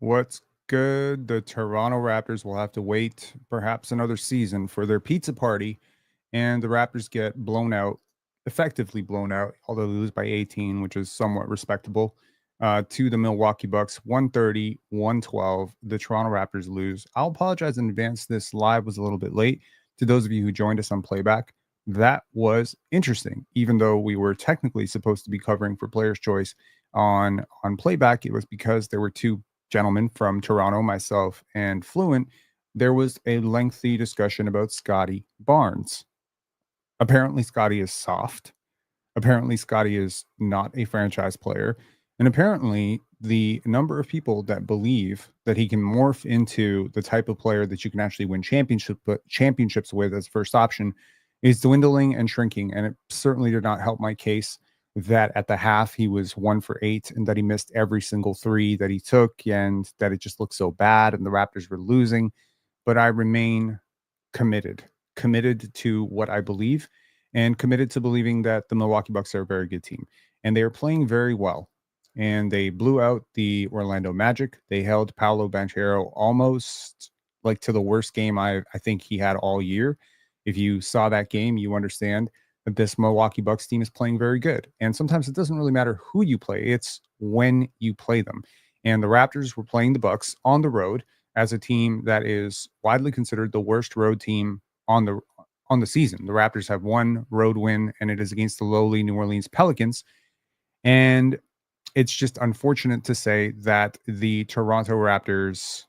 What's good? The Toronto Raptors will have to wait perhaps another season for their pizza party, and the Raptors get blown out, effectively blown out, although they lose by 18, which is somewhat respectable, to the Milwaukee Bucks, 130, 112. The Toronto Raptors lose. I'll apologize in advance. This live was a little bit late. To those of you who joined us on playback, that was interesting. Even though we were technically supposed to be covering for Player's Choice on playback, it was because there were two gentlemen from Toronto, myself and Fluent. There was a lengthy discussion about Scottie Barnes. Apparently, Scottie is soft. Apparently, Scottie is not a franchise player. And apparently, the number of people that believe that he can morph into the type of player that you can actually win championships with as first option is dwindling and shrinking. And it certainly did not help my case that at the half he was 1 for 8 and that he missed every single three that he took and that it just looked so bad and the Raptors were losing. But I remain committed to what I believe and committed to believing that the Milwaukee Bucks are a very good team. And they are playing very well. And they blew out the Orlando Magic. They held Paolo Banchero almost like to the worst game I think he had all year. If you saw that game, you understand that this Milwaukee Bucks team is playing very good. And sometimes it doesn't really matter who you play, it's when you play them. And the Raptors were playing the Bucks on the road as a team that is widely considered the worst road team on the season. The Raptors have one road win, and it is against the lowly New Orleans Pelicans. And it's just unfortunate to say that the Toronto Raptors,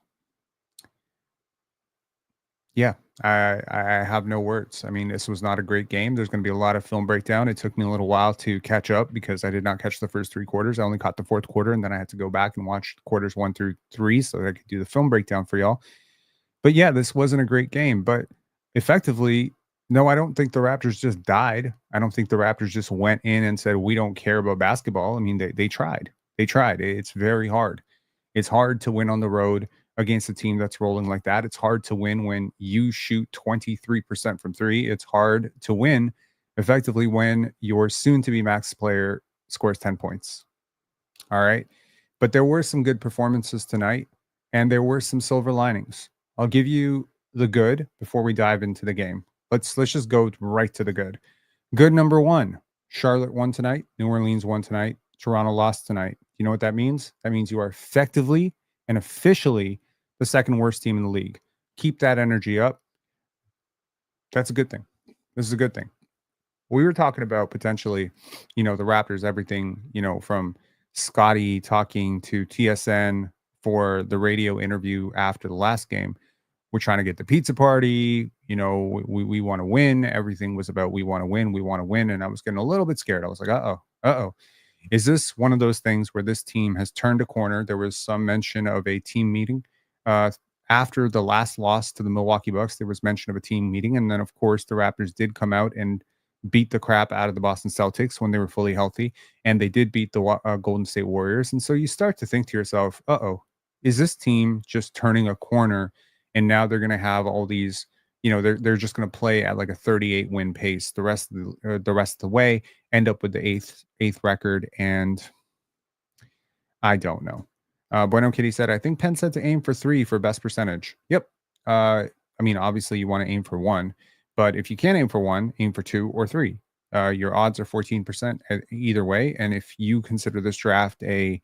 yeah, I have no words. I mean, this was not a great game. There's going to be a lot of film breakdown. It took me a little while to catch up because I did not catch the first three quarters. I only caught the fourth quarter, and then I had to go back and watch quarters 1 through 3 so that I could do the film breakdown for y'all. But yeah, this wasn't a great game. But effectively, no, I don't think the Raptors just died. I don't think the Raptors just went in and said, we don't care about basketball. I mean, they tried. They tried. It's very hard. It's hard to win on the road against a team that's rolling like that. It's hard to win when you shoot 23% from three. It's hard to win effectively when your soon to be max player scores 10 points. All right. But there were some good performances tonight, and there were some silver linings. I'll give you the good before we dive into the game. Let's just go right to the good. Good number one. Charlotte won tonight. New Orleans won tonight. Toronto lost tonight. You know what that means? That means you are effectively and officially the second worst team in the league. Keep that energy up. That's a good thing. This is a good thing. We were talking about potentially, the Raptors, everything, from Scottie talking to TSN for the radio interview after the last game. We're trying to get the pizza party. We want to win. Everything was about we want to win. We want to win. And I was getting a little bit scared. I was like, uh-oh. Is this one of those things where this team has turned a corner? There was some mention of a team meeting. After the last loss to the Milwaukee Bucks, there was mention of a team meeting. And then, of course, the Raptors did come out and beat the crap out of the Boston Celtics when they were fully healthy. And they did beat the Golden State Warriors. And so you start to think to yourself, is this team just turning a corner? And now they're going to have all these, they're just going to play at like a 38 win pace the rest of the way, end up with the eighth record. And I don't know. Bueno Kitty said, I think Penn said to aim for 3 for best percentage. Yep. I mean, obviously you want to aim for 1, but if you can't aim for 1, aim for 2 or 3. Your odds are 14% either way. And if you consider this draft a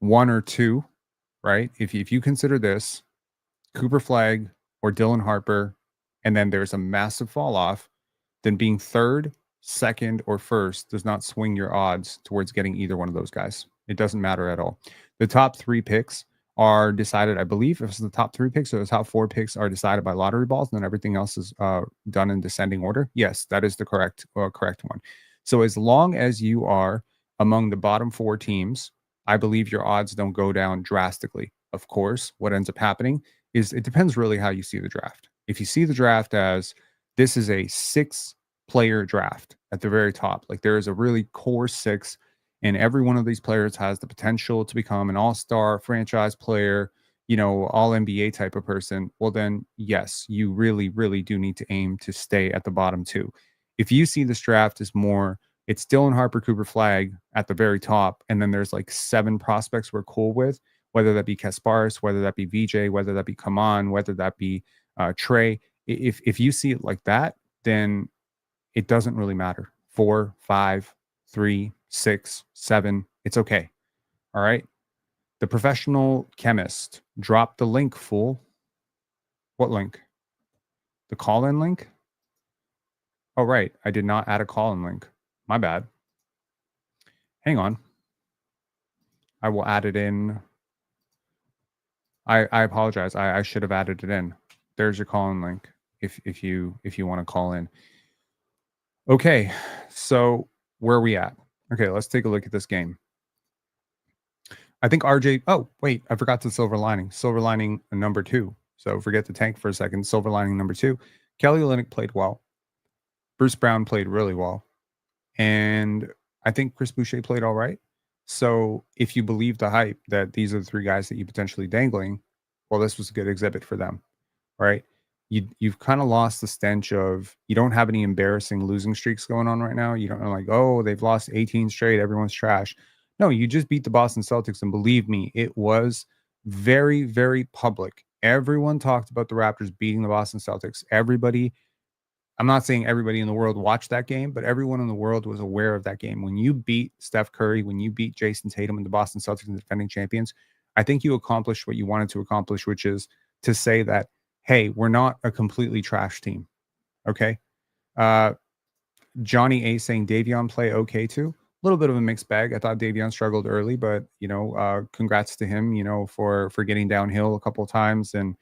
1 or 2, right? If you consider this Cooper Flagg or Dylan Harper, and then there's a massive fall off, then being third, second, or first does not swing your odds towards getting either one of those guys. It doesn't matter at all. The top 3 picks are decided, I believe, if it's the top 3 picks or the top 4 picks are decided by lottery balls, and then everything else is done in descending order. Yes, that is the correct one. So as long as you are among the bottom 4 teams, I believe your odds don't go down drastically. Of course, what ends up happening is it depends really how you see the draft. If you see the draft as this is a 6-player draft at the very top, like there is a really core 6, and every one of these players has the potential to become an all-star franchise player, all NBA type of person, well then, yes, you really, really do need to aim to stay at the bottom 2. If you see this draft as more, it's Dylan Harper, Cooper Flagg at the very top, and then there's like 7 prospects we're cool with, whether that be Kasparis, whether that be VJ, whether that be Kaman, whether that be Trey. If you see it like that, then it doesn't really matter. 4, 5, 3, 6, 7. It's okay. All right. The professional chemist dropped the link, fool. What link? The call in link? Oh, right. I did not add a call in link. My bad. Hang on. I will add it in. I apologize. I should have added it in. There's your call in link if you want to call in. Okay. So where are we at? Okay, let's take a look at this game. I think RJ. Oh, wait, I forgot the silver lining. Silver lining number 2. So forget the tank for a second. Silver lining number 2. Kelly Olynyk played well. Bruce Brown played really well. And I think Chris Boucher played all right. So if you believe the hype that these are the 3 guys that you potentially dangling, well, this was a good exhibit for them, right? You've kind of lost the stench of, you don't have any embarrassing losing streaks going on right now. You don't know, like, oh, they've lost 18 straight, everyone's trash. No, you just beat the Boston Celtics, and believe me, it was very, very public. Everyone talked about the Raptors beating the Boston Celtics. Everybody, I'm not saying everybody in the world watched that game, but everyone in the world was aware of that game. When you beat Steph Curry, when you beat Jason Tatum and the Boston Celtics and the defending champions, I think you accomplished what you wanted to accomplish, which is to say that, hey, we're not a completely trash team. Okay. Uh, Johnny A saying Davion play okay too. A little bit of a mixed bag. I thought Davion struggled early, but congrats to him, for getting downhill a couple of times and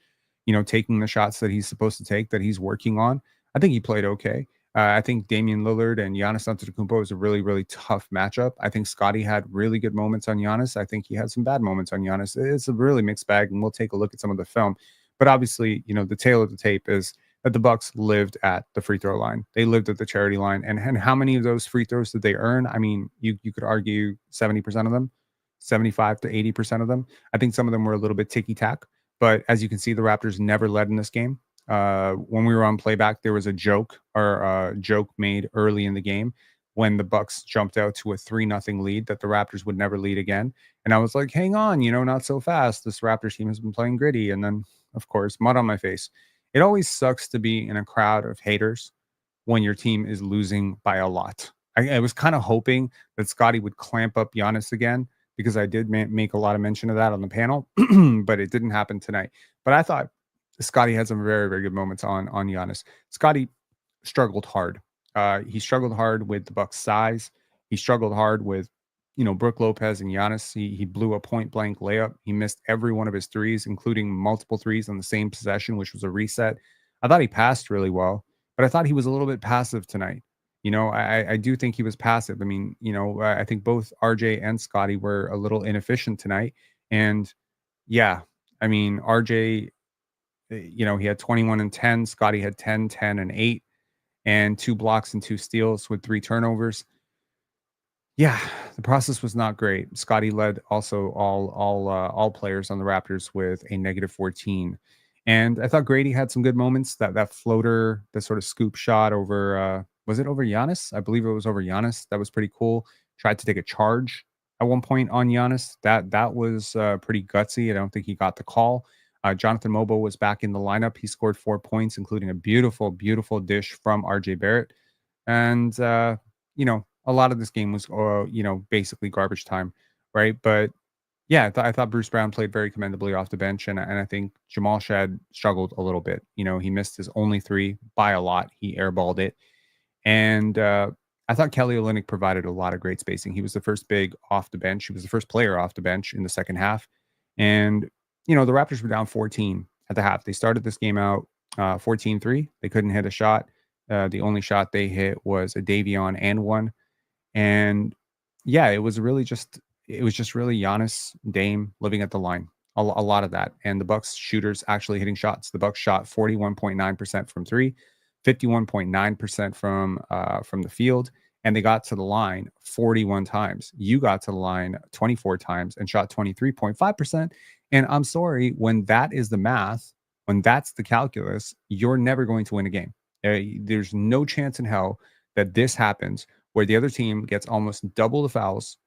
taking the shots that he's supposed to take, that he's working on. I think he played okay. I think Damian Lillard and Giannis Antetokounmpo is a really, really tough matchup. I think Scottie had really good moments on Giannis. I think he had some bad moments on Giannis. It's a really mixed bag, and we'll take a look at some of the film. But obviously, the tail of the tape is that the Bucks lived at the free throw line. They lived at the charity line. And how many of those free throws did they earn? I mean, you could argue 70% of them, 75 to 80% of them. I think some of them were a little bit ticky-tack. But as you can see, the Raptors never led in this game. When we were on playback, there was a joke made early in the game when the Bucks jumped out to a 3-0 lead that the Raptors would never lead again. And I was like, hang on, not so fast. This Raptors team has been playing gritty. And then, of course, mud on my face. It always sucks to be in a crowd of haters when your team is losing by a lot. I was kind of hoping that Scottie would clamp up Giannis again, because I did make a lot of mention of that on the panel, but it didn't happen tonight. But I thought Scottie had some very, very good moments on Giannis. Scottie struggled hard. He struggled hard with the Bucks' size. He struggled hard with, Brook Lopez and Giannis. He blew a point blank layup. He missed every one of his threes, including multiple threes on the same possession, which was a reset. I thought he passed really well, but I thought he was a little bit passive tonight. I do think he was passive. I mean, I think both RJ and Scottie were a little inefficient tonight. And yeah, I mean, RJ, he had 21 and 10. Scottie had 10, 10, and 8, and 2 blocks and 2 steals with 3 turnovers. Yeah, the process was not great. Scottie led also all players on the Raptors with a -14. And I thought Grady had some good moments. That floater, the sort of scoop shot over was it over Giannis? I believe it was over Giannis. That was pretty cool. Tried to take a charge at one point on Giannis. That was pretty gutsy. I don't think he got the call. Jonathan Mobo was back in the lineup. He scored 4 points, including a beautiful, beautiful dish from RJ Barrett. And a lot of this game was, basically garbage time, right? But yeah, I thought Bruce Brown played very commendably off the bench, and I think Jamal Shad struggled a little bit. He missed his only 3 by a lot. He airballed it, and I thought Kelly Olynyk provided a lot of great spacing. He was the first big off the bench. He was the first player off the bench in the second half, and the Raptors were down 14 at the half. They started this game out 14-3. They couldn't hit a shot. The only shot they hit was a Davion and one. And yeah, it was just really Giannis, Dame living at the line. A lot of that. And the Bucks shooters actually hitting shots. The Bucks shot 41.9% from 3, 51.9% from the field, and they got to the line 41 times. You got to the line 24 times and shot 23.5%. And I'm sorry, when that is the math, when that's the calculus, you're never going to win a game. There's no chance in hell that this happens where the other team gets almost double the fouls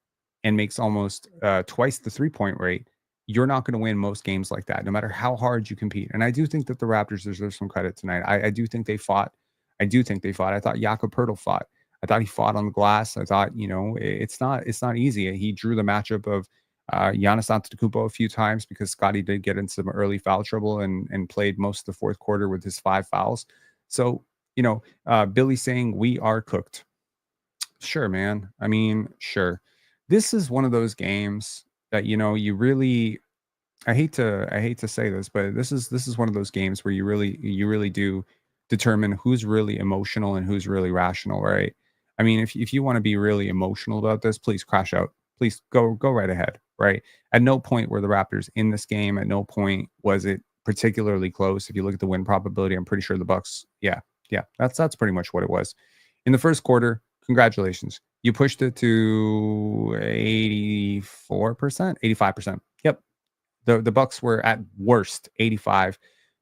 and makes almost twice the 3-point rate, you're not going to win most games like that, no matter how hard you compete. And I do think that the Raptors deserve some credit tonight. I do think they fought. I do think they fought. I thought Jakob Poeltl fought. I thought he fought on the glass. I thought, it's not easy. He drew the matchup of Giannis Antetokounmpo a few times because Scottie did get in some early foul trouble and played most of the fourth quarter with his 5 fouls. So, Billy saying we are cooked. Sure, man. I mean, sure. This is one of those games that you really I hate to say this, but this is one of those games where you really do determine who's really emotional and who's really rational, right? I mean, if you want to be really emotional about this, please crash out. Please go right ahead, right? At no point were the Raptors in this game. At no point was it particularly close. If you look at the win probability, I'm pretty sure the Bucks, yeah, that's pretty much what it was. In the first quarter, congratulations. You pushed it to 84%, 85%. Yep, the Bucks were at worst 85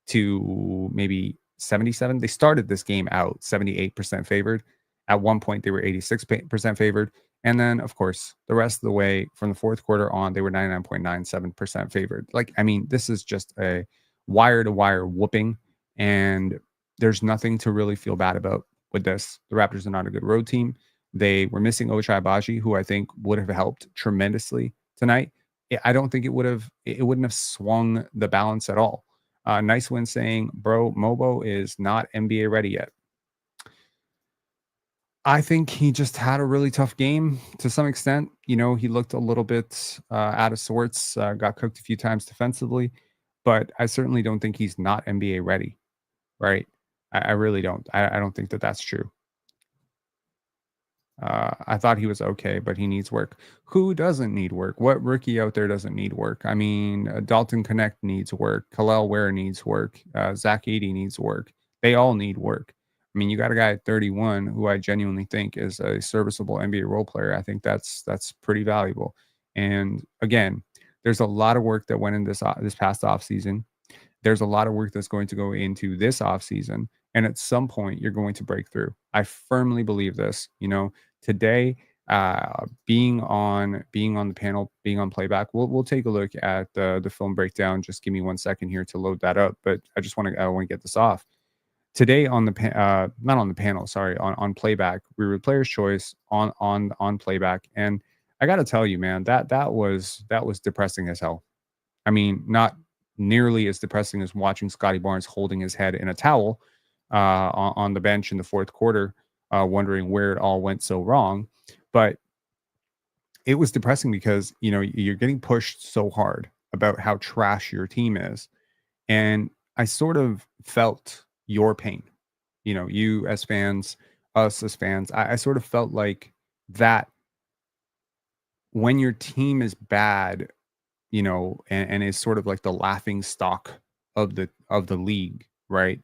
to maybe 77. They started this game out 78% favored. At one point, they were 86% favored. And then, of course, the rest of the way from the fourth quarter on, they were 99.97% favored. Like, I mean, this is just a wire to wire whooping. And there's nothing to really feel bad about with this. The Raptors are not a good road team. They were missing Ochai Agbaji, who I think would have helped tremendously tonight. I don't think it wouldn't have swung the balance at all. Nice Win saying, bro, Mobo is not NBA ready yet. I think he just had a really tough game to some extent. He looked a little bit out of sorts, got cooked a few times defensively, but I certainly don't think he's not NBA ready, right? I really don't. I don't think that that's true. I thought he was okay, but he needs work. Who doesn't need work? What rookie out there doesn't need work? I mean, Dalton Connect needs work. Khalil Ware needs work. Zach Edey needs work. They all need work. I mean, you got a guy at 31 who I genuinely think is a serviceable NBA role player. I think that's pretty valuable. And again, there's a lot of work that went in this past offseason. There's a lot of work that's going to go into this offseason. And at some point, you're going to break through. I firmly believe this. Today, being on the panel, being on playback, we'll take a look at the film breakdown. Just give me 1 second here to load that up. But I want to get this off. Today on the not on the panel, sorry, on playback, we were player's choice on playback, and I got to tell you, man, that was depressing as hell. I mean, not nearly as depressing as watching Scottie Barnes holding his head in a towel on the bench in the fourth quarter, wondering where it all went so wrong. But it was depressing because you're getting pushed so hard about how trash your team is, and I sort of felt your pain. You as fans, us as fans. I sort of felt like that when your team is bad, and is sort of like the laughing stock of the league, right?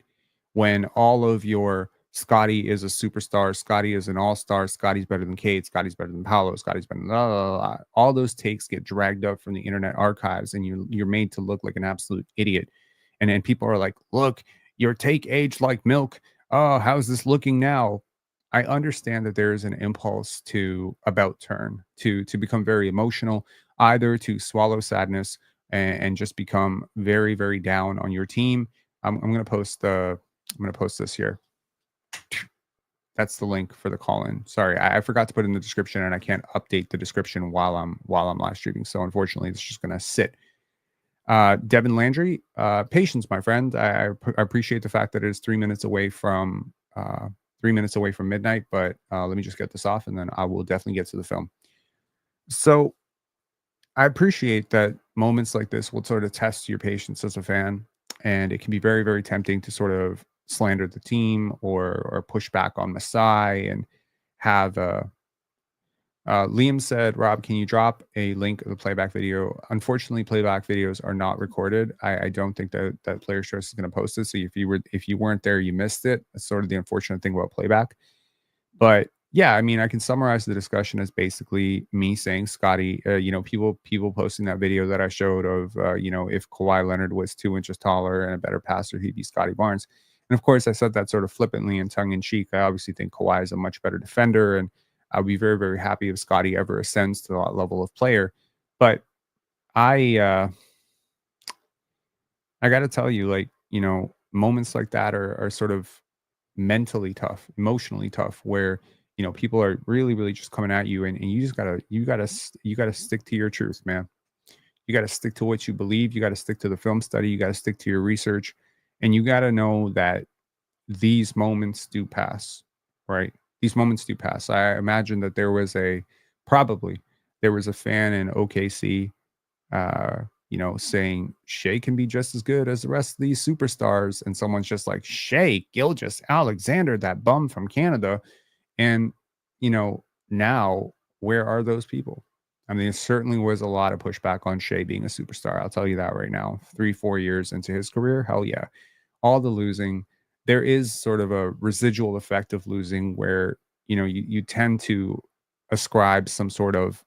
When all of your Scottie is a superstar, Scottie is an all-star, Scottie's better than Kate, Scottie's better than Paolo, Scottie's better than blah, blah, blah. All those takes get dragged up from the internet archives, and you're made to look like an absolute idiot. And then people are like, "Look, your take aged like milk. Oh, how's this looking now?" I understand that there is an impulse to about turn to become very emotional, either to swallow sadness and just become very, very down on your team. I'm gonna post this here. That's the link for the call-in. Sorry, I forgot to put in the description, and I can't update the description while I'm live streaming. So unfortunately, it's just gonna sit. Devin Landry, patience, my friend. I appreciate the fact that it is 3 minutes away from 3 minutes away from midnight, but let me just get this off, and then I will definitely get to the film. So I appreciate that moments like this will sort of test your patience as a fan, and it can be very, very tempting to sort of slander the team or push back on Masai and have Liam said, Rob, can you drop a link of the playback video? Unfortunately, playback videos are not recorded. I don't think that Player's Choice is going to post it. So if you weren't there, you missed it. That's sort of the unfortunate thing about playback. But yeah, I mean, I can summarize the discussion as basically me saying, Scottie, people posting that video that I showed of, if Kawhi Leonard was 2 inches taller and a better passer, he'd be Scottie Barnes. And of course, I said that sort of flippantly and tongue in cheek. I obviously think Kawhi is a much better defender, and I'll be very, very happy if Scottie ever ascends to that level of player. But I I got to tell you, like, moments like that are sort of mentally tough, emotionally tough, where, people are really, really just coming at you, and you just you gotta stick to your truth, man. You got to stick to what you believe. You got to stick to the film study. You got to stick to your research, and you got to know that these moments do pass, right? These moments do pass. I imagine that probably there was a fan in OKC, saying Shea can be just as good as the rest of these superstars. And someone's just like, Shea Gilgis Alexander, that bum from Canada. And, now where are those people? I mean, there certainly was a lot of pushback on Shea being a superstar. I'll tell you that right now. 3, 4 years into his career, hell yeah. All the losing. There is sort of a residual effect of losing where, you tend to ascribe some sort of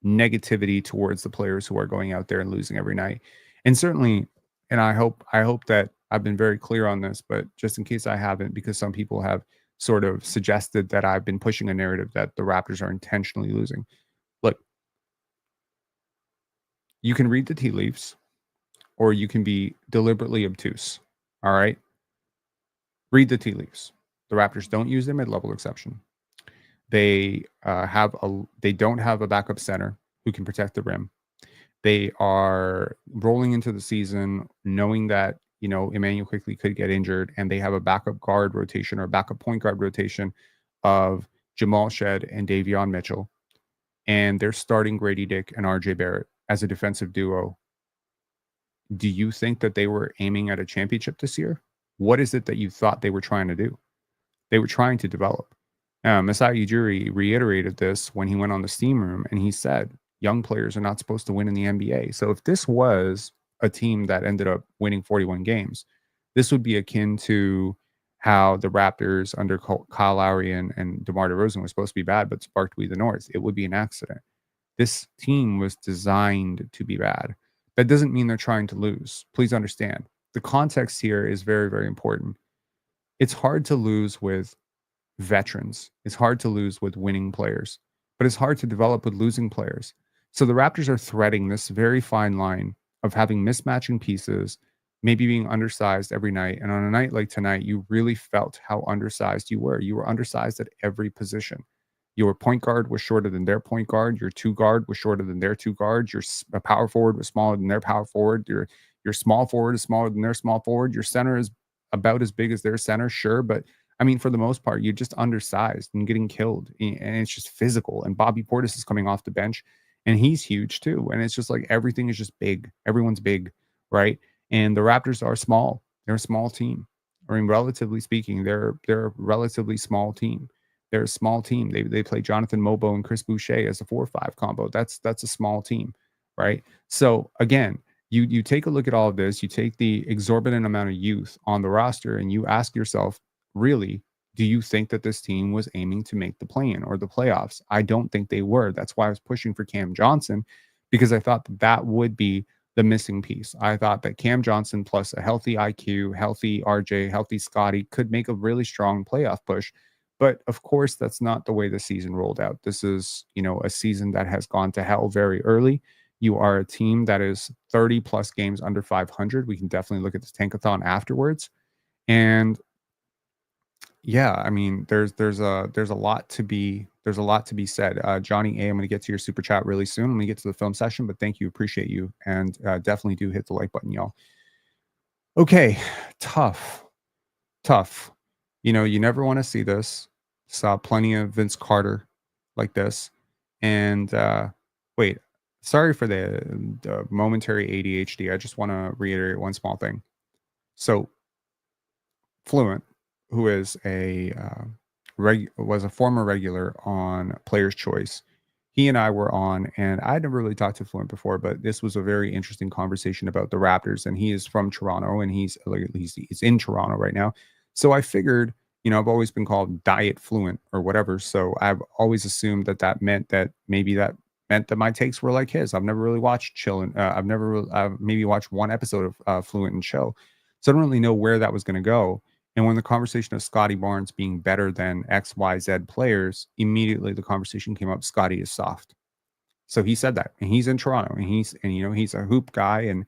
negativity towards the players who are going out there and losing every night. And certainly, and I hope that I've been very clear on this, but just in case I haven't, because some people have sort of suggested that I've been pushing a narrative that the Raptors are intentionally losing. Look, you can read the tea leaves or you can be deliberately obtuse. All right? Read the tea leaves. The Raptors don't use their mid-level exception. They don't have a backup center who can protect the rim. They are rolling into the season knowing that, Emmanuel quickly could get injured, and they have a backup guard rotation or backup point guard rotation of Jamal Shed and Davion Mitchell. And they're starting Grady Dick and RJ Barrett as a defensive duo. Do you think that they were aiming at a championship this year? What is it that you thought they were trying to do? They were trying to develop. Masai Ujiri reiterated this when he went on the steam room, and he said, young players are not supposed to win in the NBA. So if this was a team that ended up winning 41 games, this would be akin to how the Raptors under Kyle Lowry and DeMar DeRozan was supposed to be bad, but sparked We the North. It would be an accident. This team was designed to be bad. That doesn't mean they're trying to lose. Please understand. The context here is very, very important. It's hard to lose with veterans. It's hard to lose with winning players, but it's hard to develop with losing players. So the Raptors are threading this very fine line of having mismatching pieces, maybe being undersized every night. And on a night like tonight, you really felt how undersized you were. You were undersized at every position. Your point guard was shorter than their point guard. Your two guard was shorter than their two guards. Your power forward was smaller than their power forward. Your small forward is smaller than their small forward. Your center is about as big as their center, sure, but I mean, for the most part, you're just undersized and getting killed, and it's just physical. And Bobby Portis is coming off the bench, and he's huge too. And it's just like everything is just big. Everyone's big, right? And the Raptors are small. They're a small team. I mean, relatively speaking, they're a relatively small team. They're a small team. They play Jonathan Mobo and Chris Boucher as a 4-5 combo. That's a small team, right? So again, you take a look at all of this. You take the exorbitant amount of youth on the roster, and you ask yourself, really, do you think that this team was aiming to make the play-in or the playoffs? I don't think they were. That's why I was pushing for Cam Johnson, because I thought that would be the missing piece. I thought that Cam Johnson plus a healthy IQ, healthy RJ, healthy Scottie could make a really strong playoff push. But of course, that's not the way the season rolled out. This is, a season that has gone to hell very early. You are a team that is 30 plus games under 500. We can definitely look at the tankathon afterwards. And yeah, I mean, there's a lot to be said. Johnny A, I'm going to get to your super chat really soon when we get to the film session, but thank you, appreciate you, and definitely do hit the like button, y'all. Okay, tough, tough. You never want to see this. Saw plenty of Vince Carter like this, and wait, sorry for the momentary ADHD. I just want to reiterate one small thing. So Fluent, who is was a former regular on Player's Choice. He and I were on, and I had never really talked to Fluent before, but this was a very interesting conversation about the Raptors. And he is from Toronto, and he's in Toronto right now. So I figured, I've always been called Diet Fluent or whatever. So I've always assumed that meant that my takes were like his. I've never really watched Chill, and I've never maybe watched one episode of Fluent and Chill, so I don't really know where that was going to go. And when the conversation of Scottie Barnes being better than XYZ players, immediately the conversation came up, Scottie is soft. So he said that, and he's in Toronto, and he's a hoop guy, and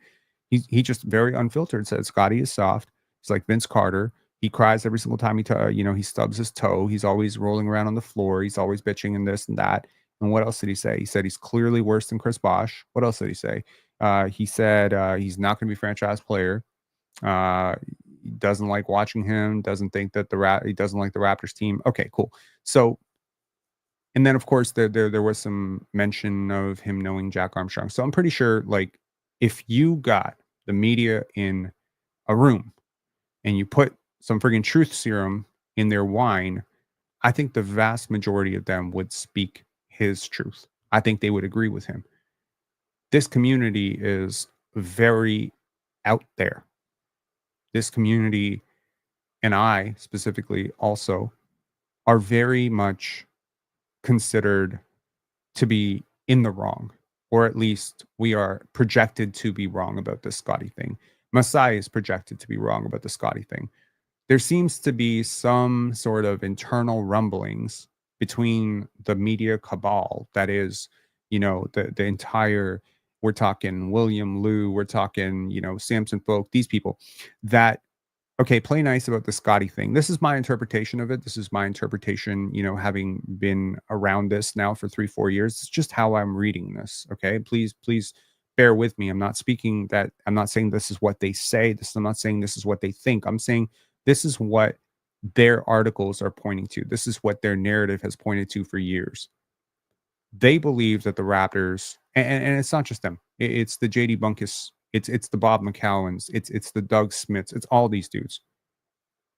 He just very unfiltered said Scottie is soft. He's like Vince Carter. He cries every single time he stubs his toe. He's always rolling around on the floor. He's always bitching and this and that. And what else did he say? He said he's clearly worse than Chris Bosh. What else did he say? He said he's not going to be a franchise player. He doesn't like watching him. Doesn't think that he doesn't like the Raptors team. Okay, cool. So, and then of course there was some mention of him knowing Jack Armstrong. So I'm pretty sure, like, if you got the media in a room and you put some friggin' truth serum in their wine, I think the vast majority of them would speak his truth. I think they would agree with him. This community is very out there. This community, and I specifically also, are very much considered to be in the wrong, or at least we are projected to be wrong about this Scottie thing. Masai is projected to be wrong about the Scottie thing. There seems to be some sort of internal rumblings between the media cabal that is, the entire, we're talking William Liu, we're talking, Samson Folk, these people that, okay, play nice about the Scottie thing. This is my interpretation of it. This is my interpretation, having been around this now for 3-4 years. It's just how I'm reading this. Okay. Please bear with me. I'm not saying this is what they say. I'm not saying this is what they think. I'm saying this is what their articles are pointing to. This is what their narrative has pointed to for years. They believe that the Raptors, and it's not just them. It's the JD Bunkus. It's the Bob McCowans. It's the Doug Smiths. It's all these dudes.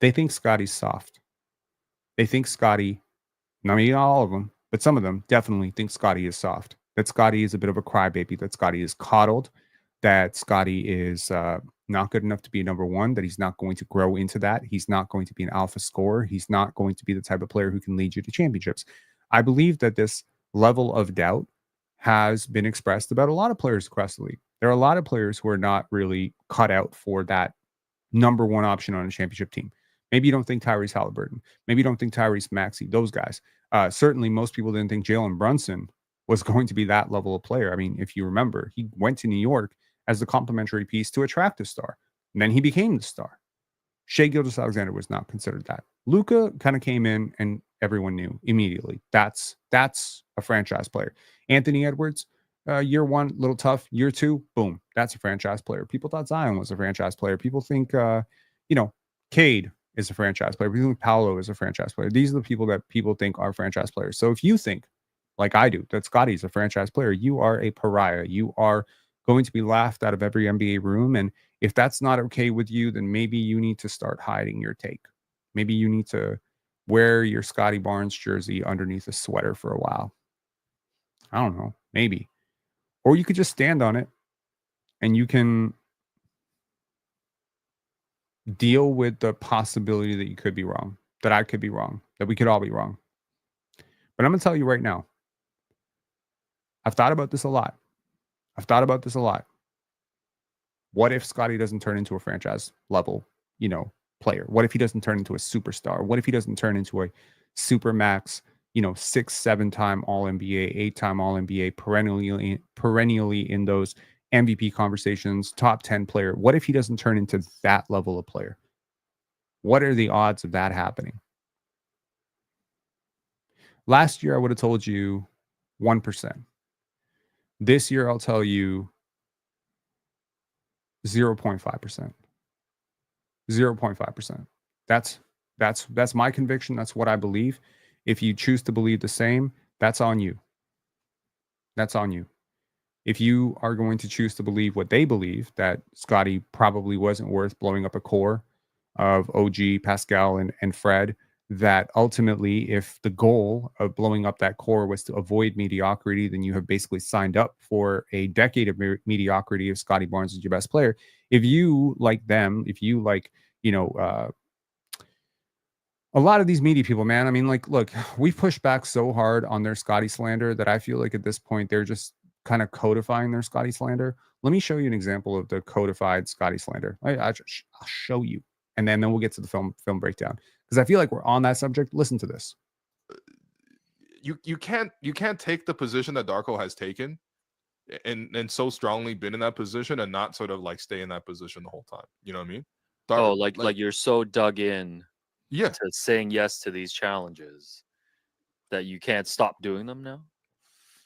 They think Scottie's soft. They think Scottie, not all of them, but some of them definitely think Scottie is soft. That Scottie is a bit of a crybaby. That Scottie is coddled. That Scottie is not good enough to be number one. That he's not going to grow into that. He's not going to be an alpha scorer. He's not going to be the type of player who can lead you to championships. I believe that this level of doubt has been expressed about a lot of players across the league. There are a lot of players who are not really cut out for that number one option on a championship team. Maybe you don't think Tyrese Halliburton. Maybe you don't think Tyrese Maxey, those guys. Certainly, most people didn't think Jalen Brunson was going to be that level of player. I mean, if you remember, he went to New York as the complimentary piece to attract a star. And then he became the star. Shai Gilgeous-Alexander was not considered that. Luka kind of came in and everyone knew immediately. That's a franchise player. Anthony Edwards, year one, a little tough. Year two, boom, that's a franchise player. People thought Zion was a franchise player. People think, Cade is a franchise player. People think Paolo is a franchise player. These are the people that people think are franchise players. So if you think, like I do, that Scottie's a franchise player, you are a pariah. You are going to be laughed out of every NBA room. And if that's not okay with you, then maybe you need to start hiding your take. Maybe you need to wear your Scottie Barnes jersey underneath a sweater for a while. I don't know, maybe. Or you could just stand on it and you can deal with the possibility that you could be wrong, that I could be wrong, that we could all be wrong. But I'm going to tell you right now, I've thought about this a lot. What if Scottie doesn't turn into a franchise level, player? What if he doesn't turn into a superstar? What if he doesn't turn into a supermax, 6-7-time All-NBA, 8-time All-NBA, perennially in those MVP conversations, top 10 player? What if he doesn't turn into that level of player? What are the odds of that happening? Last year, I would have told you 1%. This year, I'll tell you 0.5%. 0.5%. That's my conviction. That's what I believe. If you choose to believe the same, that's on you. That's on you. If you are going to choose to believe what they believe, that Scottie probably wasn't worth blowing up a core of OG, Pascal, and Fred, that ultimately, if the goal of blowing up that core was to avoid mediocrity, then you have basically signed up for a decade of mediocrity if Scottie Barnes is your best player. If you like them, if you like, a lot of these media people, man, I mean, like, look, we've pushed back so hard on their Scottie slander that I feel like at this point, they're just kind of codifying their Scottie slander. Let me show you an example of the codified Scottie slander. I'll show you. And then we'll get to the film breakdown. Because I feel like we're on that subject. Listen to this. You can't take the position that Darko has taken and so strongly been in that position and not sort of like stay in that position the whole time. You know what I mean? Oh, Like like you're so dug in yeah. to saying yes to these challenges that you can't stop doing them now?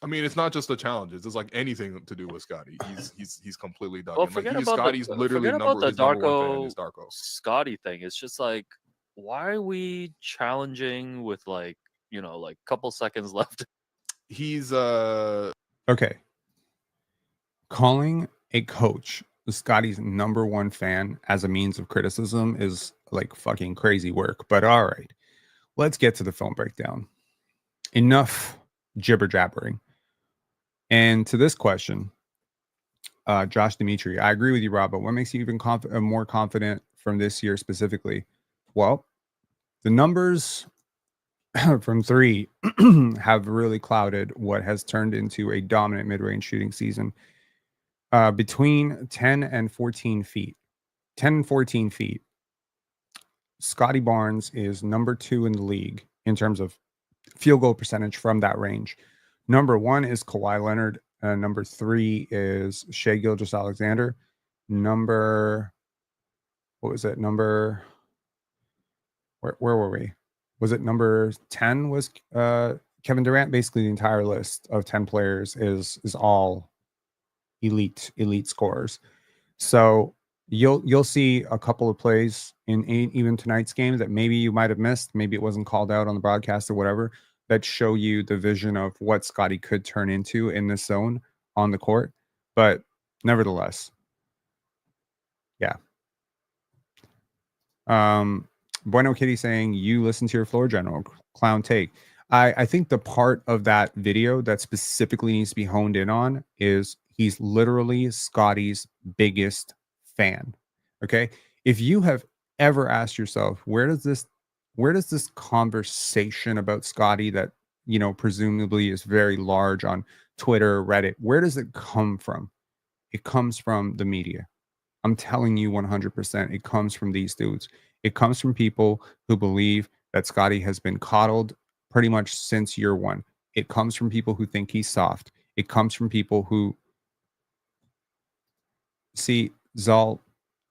I mean, it's not just the challenges. It's like anything to do with Scotty. He's completely dug Well, in. Like Scotty's literally number the his number one fan is Darko Darko. Scotty thing. It's just like, why are we challenging with like, like couple seconds left? He's Okay. Calling a coach Scotty's number one fan as a means of criticism is like fucking crazy work. But all right, let's get to the film breakdown. Enough jibber jabbering. And to this question, Josh Dimitri, I agree with you, Rob. But what makes you even more confident from this year specifically? Well, the numbers from three have really clouded what has turned into a dominant mid-range shooting season. Between 10 and 14 feet, 10 and 14 feet, Scottie Barnes is number 2 in the league in terms of field goal percentage from that range. Number 1 is Kawhi Leonard. Number 3 is Shai Gilgeous-Alexander. What was it? Where were we? Was it number 10 was Kevin Durant? Basically the entire list of 10 players is all elite scorers. So you'll see a couple of plays in even tonight's game that maybe you might have missed, maybe it wasn't called out on the broadcast or whatever, that show you the vision of what Scotty could turn into in this zone on the court. But nevertheless, yeah. Bueno Kitty saying you listen to your floor general clown take. I think the part of that video that specifically needs to be honed in on is he's literally Scotty's biggest fan. Okay. If you have ever asked yourself, where does this conversation about Scotty that, presumably is very large on Twitter, Reddit, where does it come from? It comes from the media. I'm telling you 100%, it comes from these dudes. It comes from people who believe that Scotty has been coddled pretty much since year one. It comes from people who think he's soft. It comes from people who see Zal,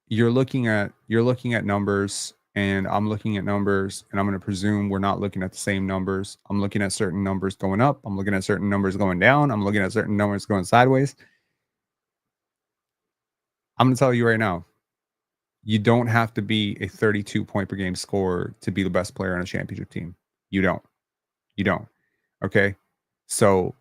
you're looking at numbers and I'm looking at numbers and I'm going to presume we're not looking at the same numbers. I'm looking at certain numbers going up, I'm looking at certain numbers going down, I'm looking at certain numbers going sideways. I'm going to tell you right now, you don't have to be a 32 point per game scorer to be the best player on a championship team. You don't. You don't. Okay. So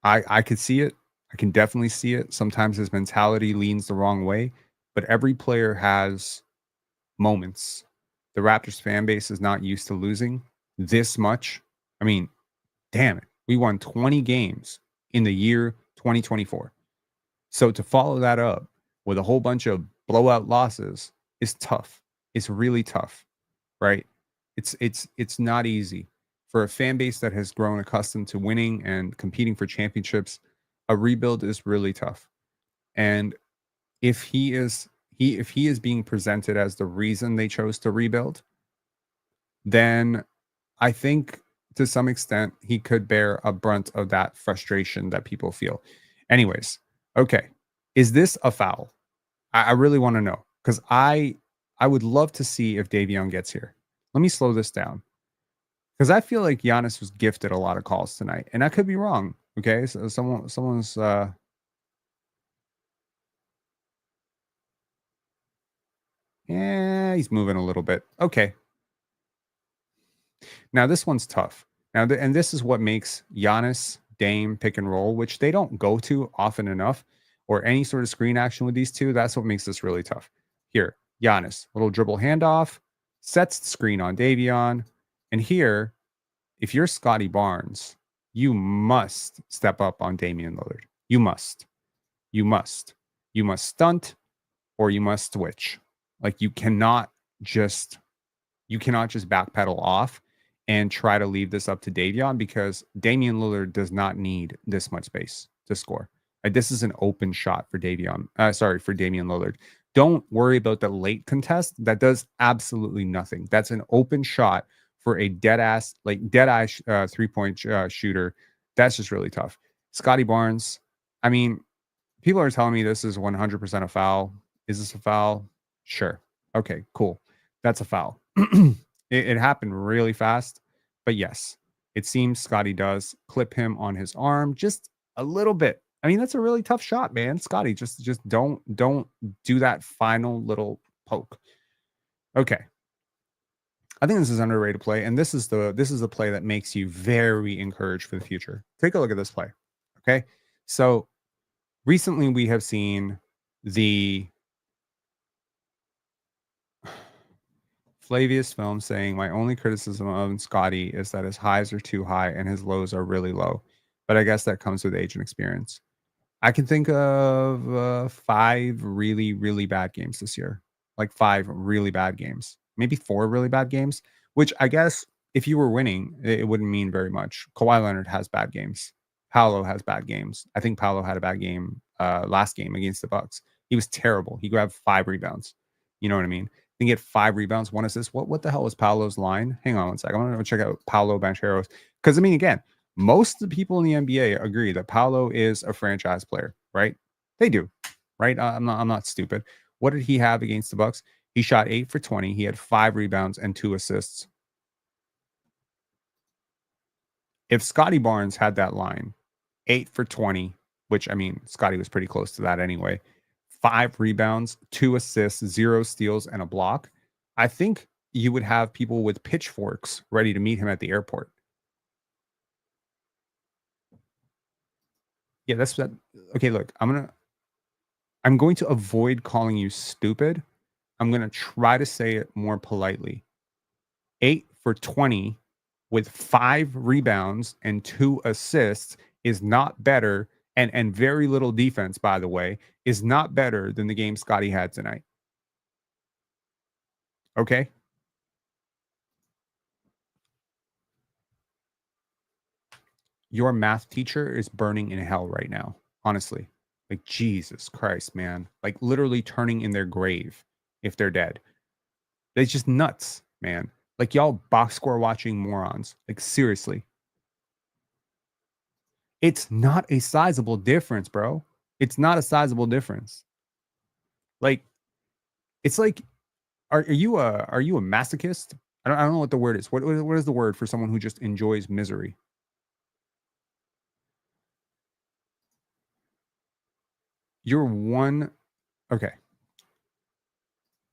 I could see it. I can definitely see it. Sometimes his mentality leans the wrong way, but every player has moments. The Raptors fan base is not used to losing this much. I mean, damn it. We won 20 games in the year 2024. So to follow that up with a whole bunch of blowout losses is tough. It's really tough, right? It's not easy for a fan base that has grown accustomed to winning and competing for championships. A rebuild is really tough. And if he is being presented as the reason they chose to rebuild, then I think to some extent he could bear a brunt of that frustration that people feel. Anyways, okay. Is this a foul? I really want to know because I would love to see if Davion gets here. Let me slow this down because I feel like Giannis was gifted a lot of calls tonight, and I could be wrong. Okay, so someone's yeah, he's moving a little bit. Okay, now this one's tough. Now, and this is what makes Giannis Dame pick and roll, which they don't go to often enough, or any sort of screen action with these two. That's what makes this really tough. Here, Giannis, little dribble handoff, sets the screen on Davion, and here, if you're Scottie Barnes, you must step up on Damian Lillard. You must. You must. You must stunt or you must switch. Like just you cannot just backpedal off and try to leave this up to Davion because Damian Lillard does not need this much space to score. Like this is an open shot for for Damian Lillard. Don't worry about the late contest. That does absolutely nothing. That's an open shot for a dead eye 3-point shooter. That's just really tough. Scottie Barnes, I mean, people are telling me this is 100% a foul. Is this a foul? Sure. Okay, cool. That's a foul. It happened really fast, but yes, it seems Scottie does clip him on his arm just a little bit. I mean, that's a really tough shot, man. Scottie, just don't do that final little poke. Okay. I think this is underrated play, and this is the play that makes you very encouraged for the future. Take a look at this play. Okay. So recently we have seen the Flavius film saying, my only criticism of Scottie is that his highs are too high and his lows are really low. But I guess that comes with age and experience. I can think of 5 really, really bad games this year. Like 5 really bad games. Maybe 4 really bad games, which I guess if you were winning, it wouldn't mean very much. Kawhi Leonard has bad games. Paolo has bad games. I think Paolo had a bad game last game against the Bucks. He was terrible. He grabbed 5 rebounds. You know what I mean? I think he had 5 rebounds, 1 assist. What the hell was Paolo's line? Hang on one second. I'm going to check out Paolo Banchero's. Because, I mean, again, most of the people in the NBA agree that Paolo is a franchise player, right? They do, right? I'm not stupid. What did he have against the Bucks? He shot 8 for 20. He had 5 rebounds and 2 assists. If Scottie Barnes had that line, 8 for 20, which I mean, Scottie was pretty close to that anyway, 5 rebounds, 2 assists, 0 steals, and a block, I think you would have people with pitchforks ready to meet him at the airport. Yeah, that's that. Okay, look, I'm going to avoid calling you stupid. I'm going to try to say it more politely. 8 for 20 with 5 rebounds and 2 assists is not better, and very little defense, by the way, is not better than the game Scottie had tonight. Okay? Your math teacher is burning in hell right now, honestly. Like, Jesus Christ, man. Like, literally turning in their grave if they're dead. It's just nuts, man. Like, y'all box score watching morons. Like, seriously. It's not a sizable difference, bro. It's not a sizable difference. Like, it's like, are you a masochist? I don't know what the word is. What is the word for someone who just enjoys misery? You're one. Okay.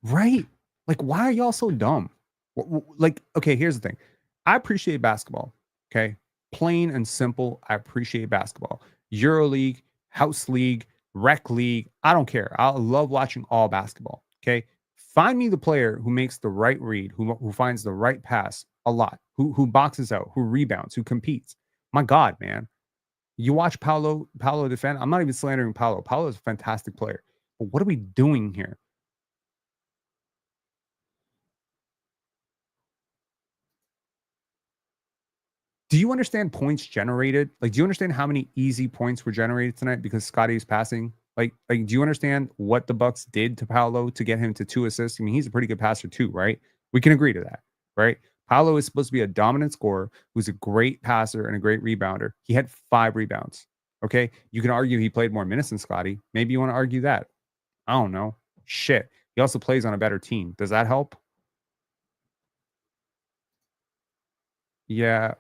Right. Like, why are y'all so dumb? Like, okay, here's the thing. I appreciate basketball. Okay. Plain and simple. I appreciate basketball. EuroLeague, House League, Rec League. I don't care. I love watching all basketball. Okay. Find me the player who makes the right read, who finds the right pass a lot, who boxes out, who rebounds, who competes. My God, man. You watch Paolo defend. I'm not even slandering Paolo. Paolo is a fantastic player. But what are we doing here? Do you understand points generated? Like, do you understand how many easy points were generated tonight because Scottie's passing? Like, do you understand what the Bucks did to Paolo to get him to 2 assists? I mean, he's a pretty good passer too, right? We can agree to that, right? Paolo is supposed to be a dominant scorer who's a great passer and a great rebounder. He had 5 rebounds. Okay. You can argue he played more minutes than Scottie. Maybe you want to argue that. I don't know. Shit. He also plays on a better team. Does that help? Yeah.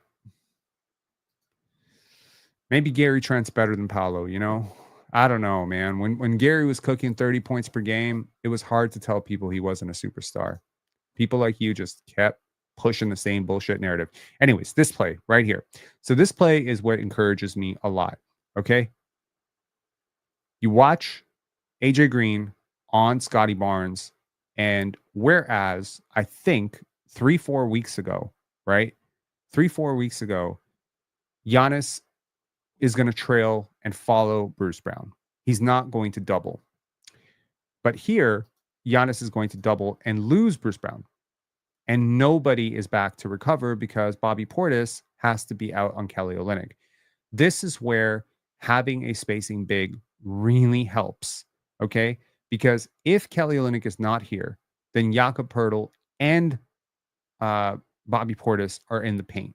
Maybe Gary Trent's better than Paolo, you know? I don't know, man. When Gary was cooking 30 points per game, it was hard to tell people he wasn't a superstar. People like you just kept pushing the same bullshit narrative. Anyways, this play right here. So this play is what encourages me a lot. Okay. You watch AJ Green on Scottie Barnes, and whereas I think 3-4 weeks ago, right? 3-4 weeks ago, Giannis is going to trail and follow Bruce Brown. He's not going to double. But here, Giannis is going to double and lose Bruce Brown. And nobody is back to recover because Bobby Portis has to be out on Kelly Olynyk. This is where having a spacing big really helps. Okay. Because if Kelly Olynyk is not here, then Jakob Poeltl and Bobby Portis are in the paint.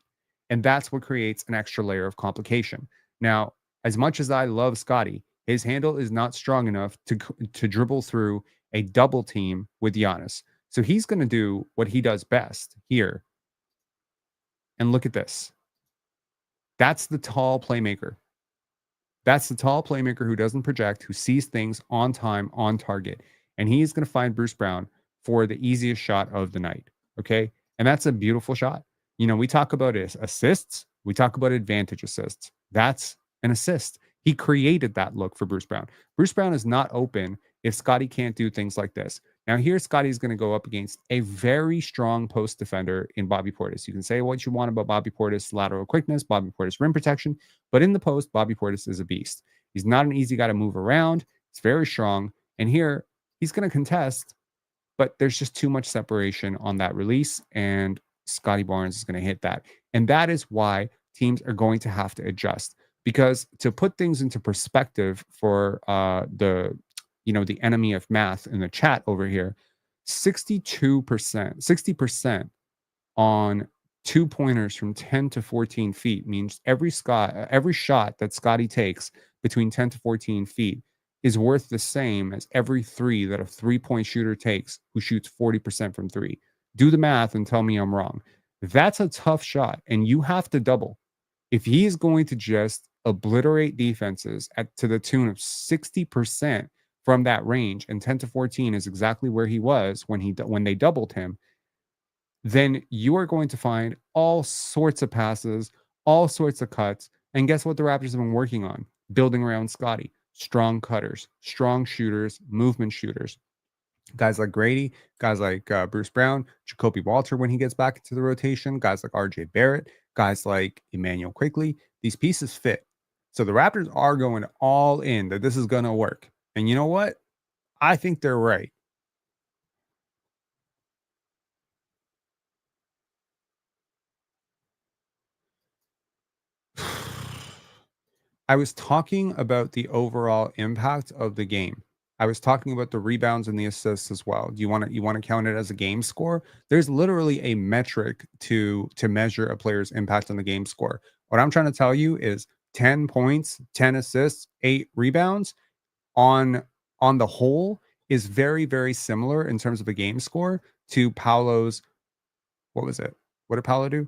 And that's what creates an extra layer of complication. Now, As much as I love Scottie, his handle is not strong enough to dribble through a double team with Giannis. So he's going to do what he does best here. And look at this. That's the tall playmaker. That's the tall playmaker who doesn't project, who sees things on time, on target. And he's going to find Bruce Brown for the easiest shot of the night. Okay. And that's a beautiful shot. You know, we talk about assists, we talk about advantage assists. That's an assist. He created that look for Bruce Brown. Bruce Brown is not open if Scottie can't do things like this. Now, here Scottie's going to go up against a very strong post defender in Bobby Portis. You can say what you want about Bobby Portis' lateral quickness, Bobby Portis' rim protection, but in the post, Bobby Portis is a beast. He's not an easy guy to move around. He's very strong. And here, he's going to contest, but there's just too much separation on that release, and Scottie Barnes is going to hit that. And that is why teams are going to have to adjust. Because to put things into perspective for the enemy of math in the chat over here, 60% on 2-pointers from 10 to 14 feet means every shot that Scottie takes between 10 to 14 feet is worth the same as every three that a 3-point shooter takes who shoots 40% from three. Do the math and tell me I'm wrong. That's a tough shot, and you have to double. If he is going to just obliterate defenses to the tune of 60% from that range, and 10 to 14 is exactly where he was when they doubled him, then you are going to find all sorts of passes, all sorts of cuts. And guess what the Raptors have been working on? Building around Scottie. Strong cutters, strong shooters, movement shooters. Guys like Grady, guys like Bruce Brown, Jacoby Walter when he gets back into the rotation, guys like RJ Barrett, guys like Emmanuel Quickley. These pieces fit. So the Raptors are going all in that this is going to work. And you know what? I think they're right. I was talking about the overall impact of the game. I was talking about the rebounds and the assists as well. Do you want to count it as a game score? There's literally a metric to measure a player's impact on the game score. What I'm trying to tell you is 10 points, 10 assists, 8 rebounds on the whole is very, very similar in terms of a game score to Paolo's. What was it? What did Paolo do?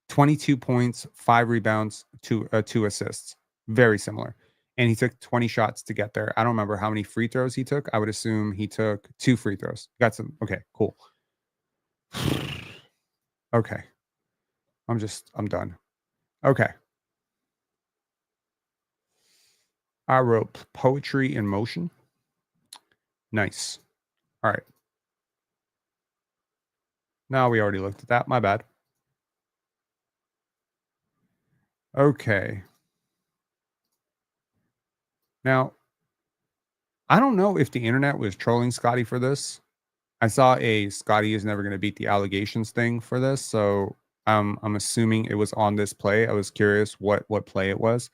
22 points, 5 rebounds, 2 assists. Very similar. And he took 20 shots to get there. I don't remember how many free throws he took. I would assume he took 2 free throws. Got some. Okay, cool. Okay. I'm done. Okay. I wrote poetry in motion. Nice. All right. No, we already looked at that. My bad. Okay. Now, I don't know if the internet was trolling Scottie for this. I saw a Scottie is never going to beat the allegations thing for this, so I'm assuming it was on this play. I was curious what play it was.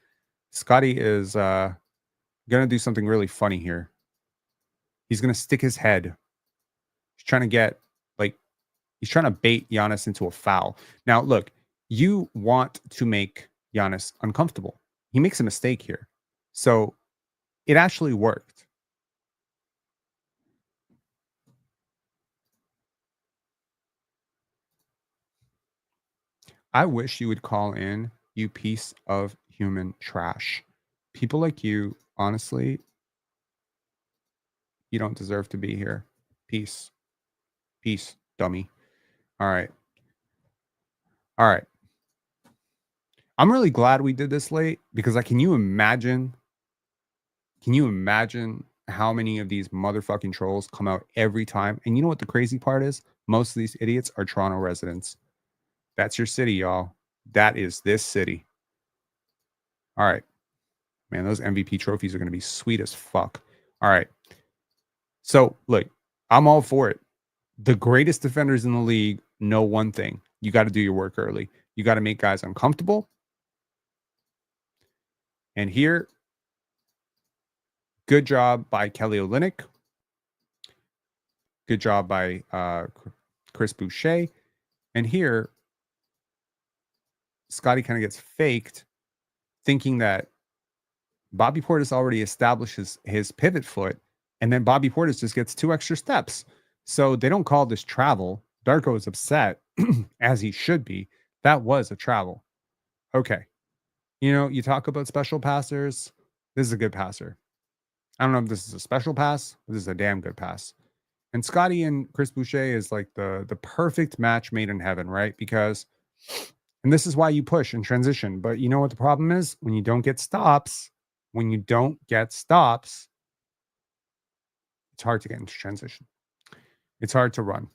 Scottie is going to do something really funny here. He's going to stick his head. He's trying to get he's trying to bait Giannis into a foul. Now, look, you want to make Giannis uncomfortable. He makes a mistake here. So it actually worked. I wish you would call in, you piece of human trash. People like you, honestly, you don't deserve to be here. Peace. Peace, dummy. All right. All right. I'm really glad we did this late because can you imagine how many of these motherfucking trolls come out every time? And you know what the crazy part is? Most of these idiots are Toronto residents. That's your city, y'all. That is this city. All right. Man, those MVP trophies are going to be sweet as fuck. All right. So, look, I'm all for it. The greatest defenders in the league know one thing. You got to do your work early. You got to make guys uncomfortable. And here, good job by Kelly Olynyk. Good job by Chris Boucher. And here, Scottie kind of gets faked thinking that Bobby Portis already establishes his pivot foot, and then Bobby Portis just gets 2 extra steps. So they don't call this travel. Darko is upset, as he should be. That was a travel. Okay. You talk about special passers. This is a good passer. I don't know if this is a special pass, but this is a damn good pass. And Scottie and Chris Boucher is like the perfect match made in heaven, right? Because, and this is why you push and transition. But you know what the problem is? When you don't get stops, it's hard to get into transition. It's hard to run.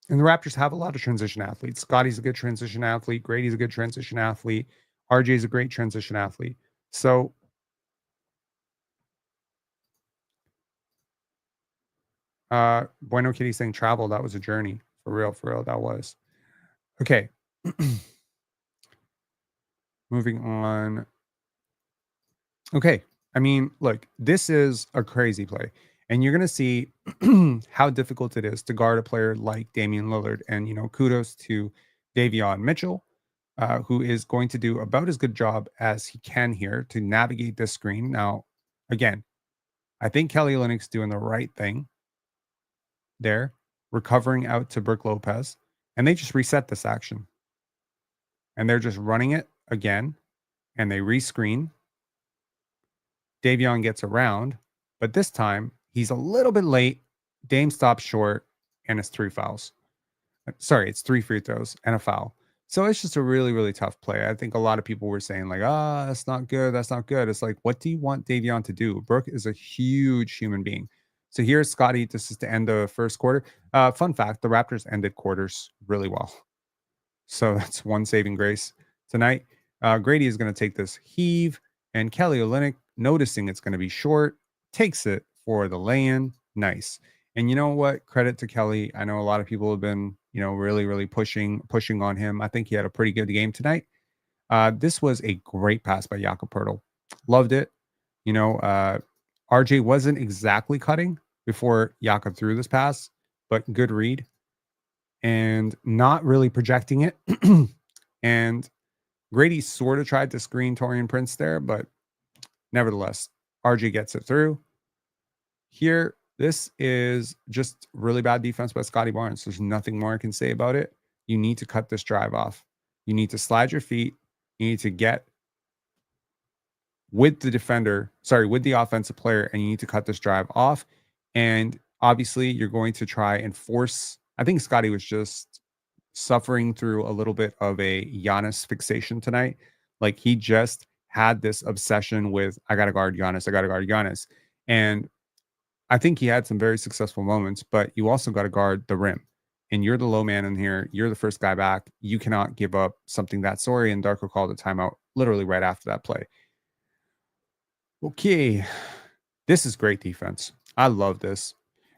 And the Raptors have a lot of transition athletes. Scottie's a good transition athlete. Grady's a good transition athlete. RJ's a great transition athlete. So Bueno Kitty saying travel, that was a journey. For real, that was. Okay. Moving on. Okay. I mean, look, this is a crazy play. And you're going to see how difficult it is to guard a player like Damian Lillard. And, kudos to Davion Mitchell, who is going to do about as good job as he can here to navigate this screen. Now, again, I think Kelly Olynyk's doing the right thing there, recovering out to Brook Lopez. And they just reset this action. And they're just running it again. And they rescreen. Davion gets around, but this time he's a little bit late. Dame stops short, and it's 3 fouls. Sorry, it's 3 free throws and a foul. So it's just a really, really tough play. I think a lot of people were saying like, that's not good. That's not good. It's like, what do you want Davion to do? Brooke is a huge human being. So here's Scottie. This is to end the first quarter. Fun fact, the Raptors ended quarters really well. So that's one saving grace tonight. Grady is going to take this heave, and Kelly Olynyk, noticing it's going to be short, takes it for the lay-in. Nice. And you know what? Credit to Kelly. I know a lot of people have been, really, really pushing on him. I think he had a pretty good game tonight. This was a great pass by Jakob Poeltl. Loved it. RJ wasn't exactly cutting before Jakob threw this pass, but good read. And not really projecting it. And Grady sort of tried to screen Taurean Prince there, but nevertheless, RJ gets it through. Here, this is just really bad defense by Scottie Barnes. There's nothing more I can say about it. You need to cut this drive off. You need to slide your feet. You need to get with the defender, with the offensive player, and you need to cut this drive off. And obviously, you're going to try and force. I think Scottie was just suffering through a little bit of a Giannis fixation tonight. Like he just had this obsession with, I got to guard Giannis. And I think he had some very successful moments, but you also got to guard the rim. And you're the low man in here. You're the first guy back. You cannot give up something that sorry. And Darko called a timeout literally right after that play. Okay. This is great defense. I love this.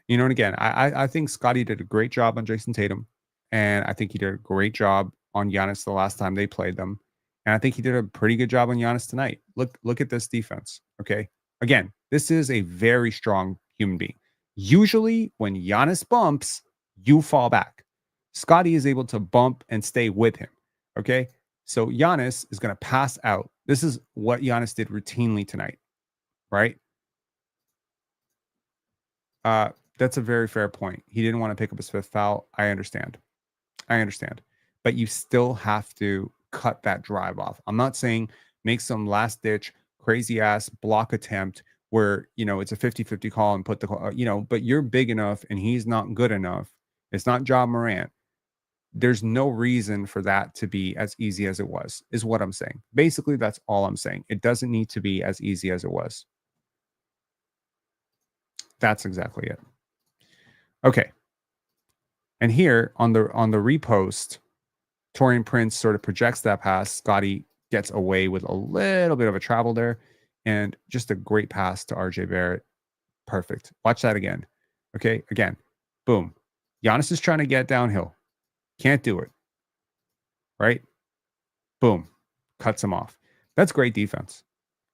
And again, I think Scottie did a great job on Jason Tatum. And I think he did a great job on Giannis the last time they played them. And I think he did a pretty good job on Giannis tonight. Look at this defense. Okay. Again, this is a very strong human being. Usually when Giannis bumps, you fall back. Scottie is able to bump and stay with him. Okay. So Giannis is going to pass out. This is what Giannis did routinely tonight. Right. That's a very fair point. He didn't want to pick up his 5th foul. I understand. But you still have to cut that drive off. I'm not saying make some last ditch crazy ass block attempt where, it's a 50-50 call and put the, but you're big enough and he's not good enough. It's not Ja Morant. There's no reason for that to be as easy as it was, is what I'm saying. Basically, that's all I'm saying. It doesn't need to be as easy as it was. That's exactly it. Okay. And here on the repost, Taurean Prince sort of projects that pass. Scottie gets away with a little bit of a travel there, and just a great pass to RJ Barrett. Perfect. Watch that again. Okay, again, boom. Giannis is trying to get downhill. Can't do it. Right? Boom. Cuts him off. That's great defense.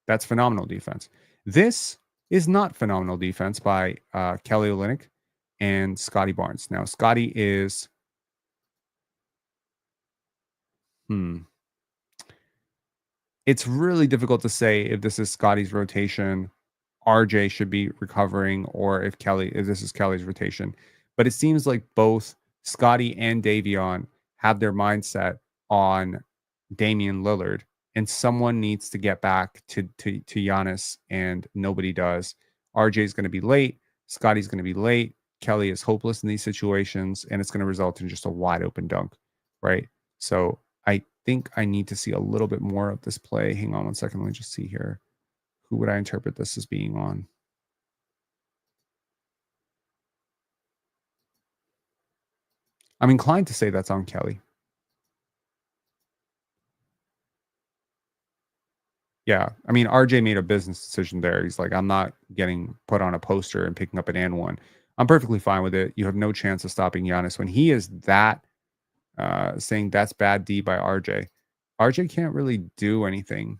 That's phenomenal defense. This is not phenomenal defense by Kelly Olynyk and Scottie Barnes. Now, Scottie is it's really difficult to say if this is Scottie's rotation, RJ should be recovering, or if this is Kelly's rotation. But it seems like both Scottie and Davion have their mindset on Damian Lillard, and someone needs to get back to Giannis, and nobody does. RJ is going to be late. Scottie's going to be late. Kelly is hopeless in these situations, and it's going to result in just a wide open dunk, right? So I think I need to see a little bit more of this play. Hang on one second. Let me just see here. Who would I interpret this as being on? I'm inclined to say that's on Kelly. Yeah. I mean, RJ made a business decision there. He's like, I'm not getting put on a poster and picking up an and one. I'm perfectly fine with it. You have no chance of stopping Giannis. When he is that saying that's bad D by RJ, RJ can't really do anything